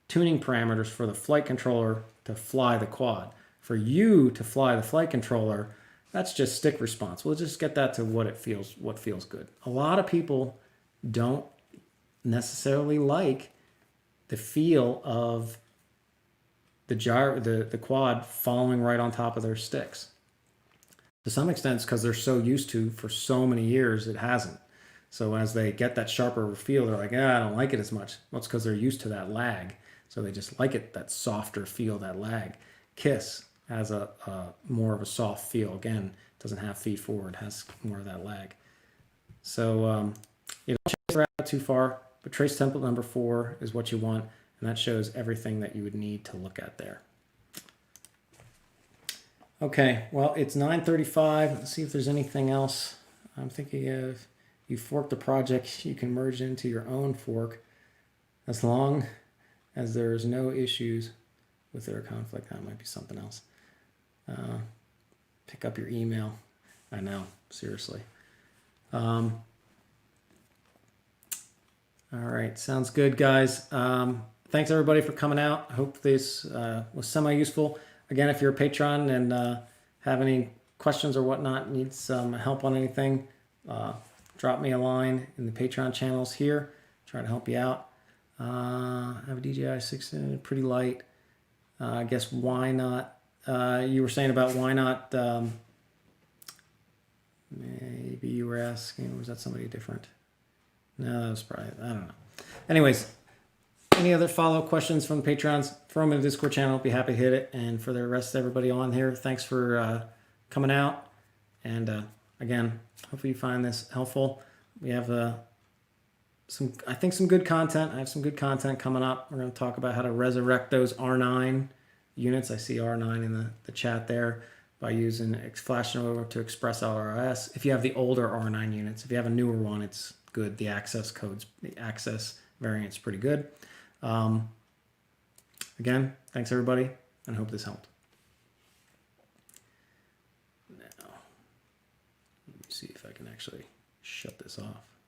tuning parameters for the flight controller to fly the quad. For you to fly the flight controller, that's just stick response. We'll just get that to what feels good. A lot of people don't necessarily like the feel of the quad following right on top of their sticks. To some extent, it's because they're so used to, for so many years, it hasn't. So as they get that sharper feel, they're like, I don't like it as much. Well, it's because they're used to that lag. So they just like it, that softer feel, that lag. Kiss has a more of a soft feel. Again, it doesn't have feed forward, it has more of that lag. So you don't chase the rabbit too far, but trace template number 4 is what you want, and that shows everything that you would need to look at there. Okay, well, it's 9:35. Let's see if there's anything else. I'm thinking if you fork the project, you can merge into your own fork as long as there's no issues with their conflict. That might be something else. Pick up your email. I know, seriously. All right, sounds good, guys. Thanks everybody for coming out. I hope this was semi-useful. Again, if you're a patron and have any questions or whatnot, need some help on anything, drop me a line in the Patreon channels here. Try to help you out. I have a DJI 6, pretty light. I guess why not? You were saying about why not? Maybe you were asking, or was that somebody different? No, that was probably, I don't know. Anyways, any other follow-up questions from the Patrons, throw them in the Discord channel. Be happy to hit it. And for the rest of everybody on here, thanks for coming out. And again, hopefully you find this helpful. We have some good content. I have some good content coming up. We're going to talk about how to resurrect those R9 units. I see R9 in the chat there by using flashing over to Express LRS. If you have the older R9 units, if you have a newer one, it's good. The access variant's pretty good. Again, thanks everybody, and I hope this helped. Now, let me see if I can actually shut this off.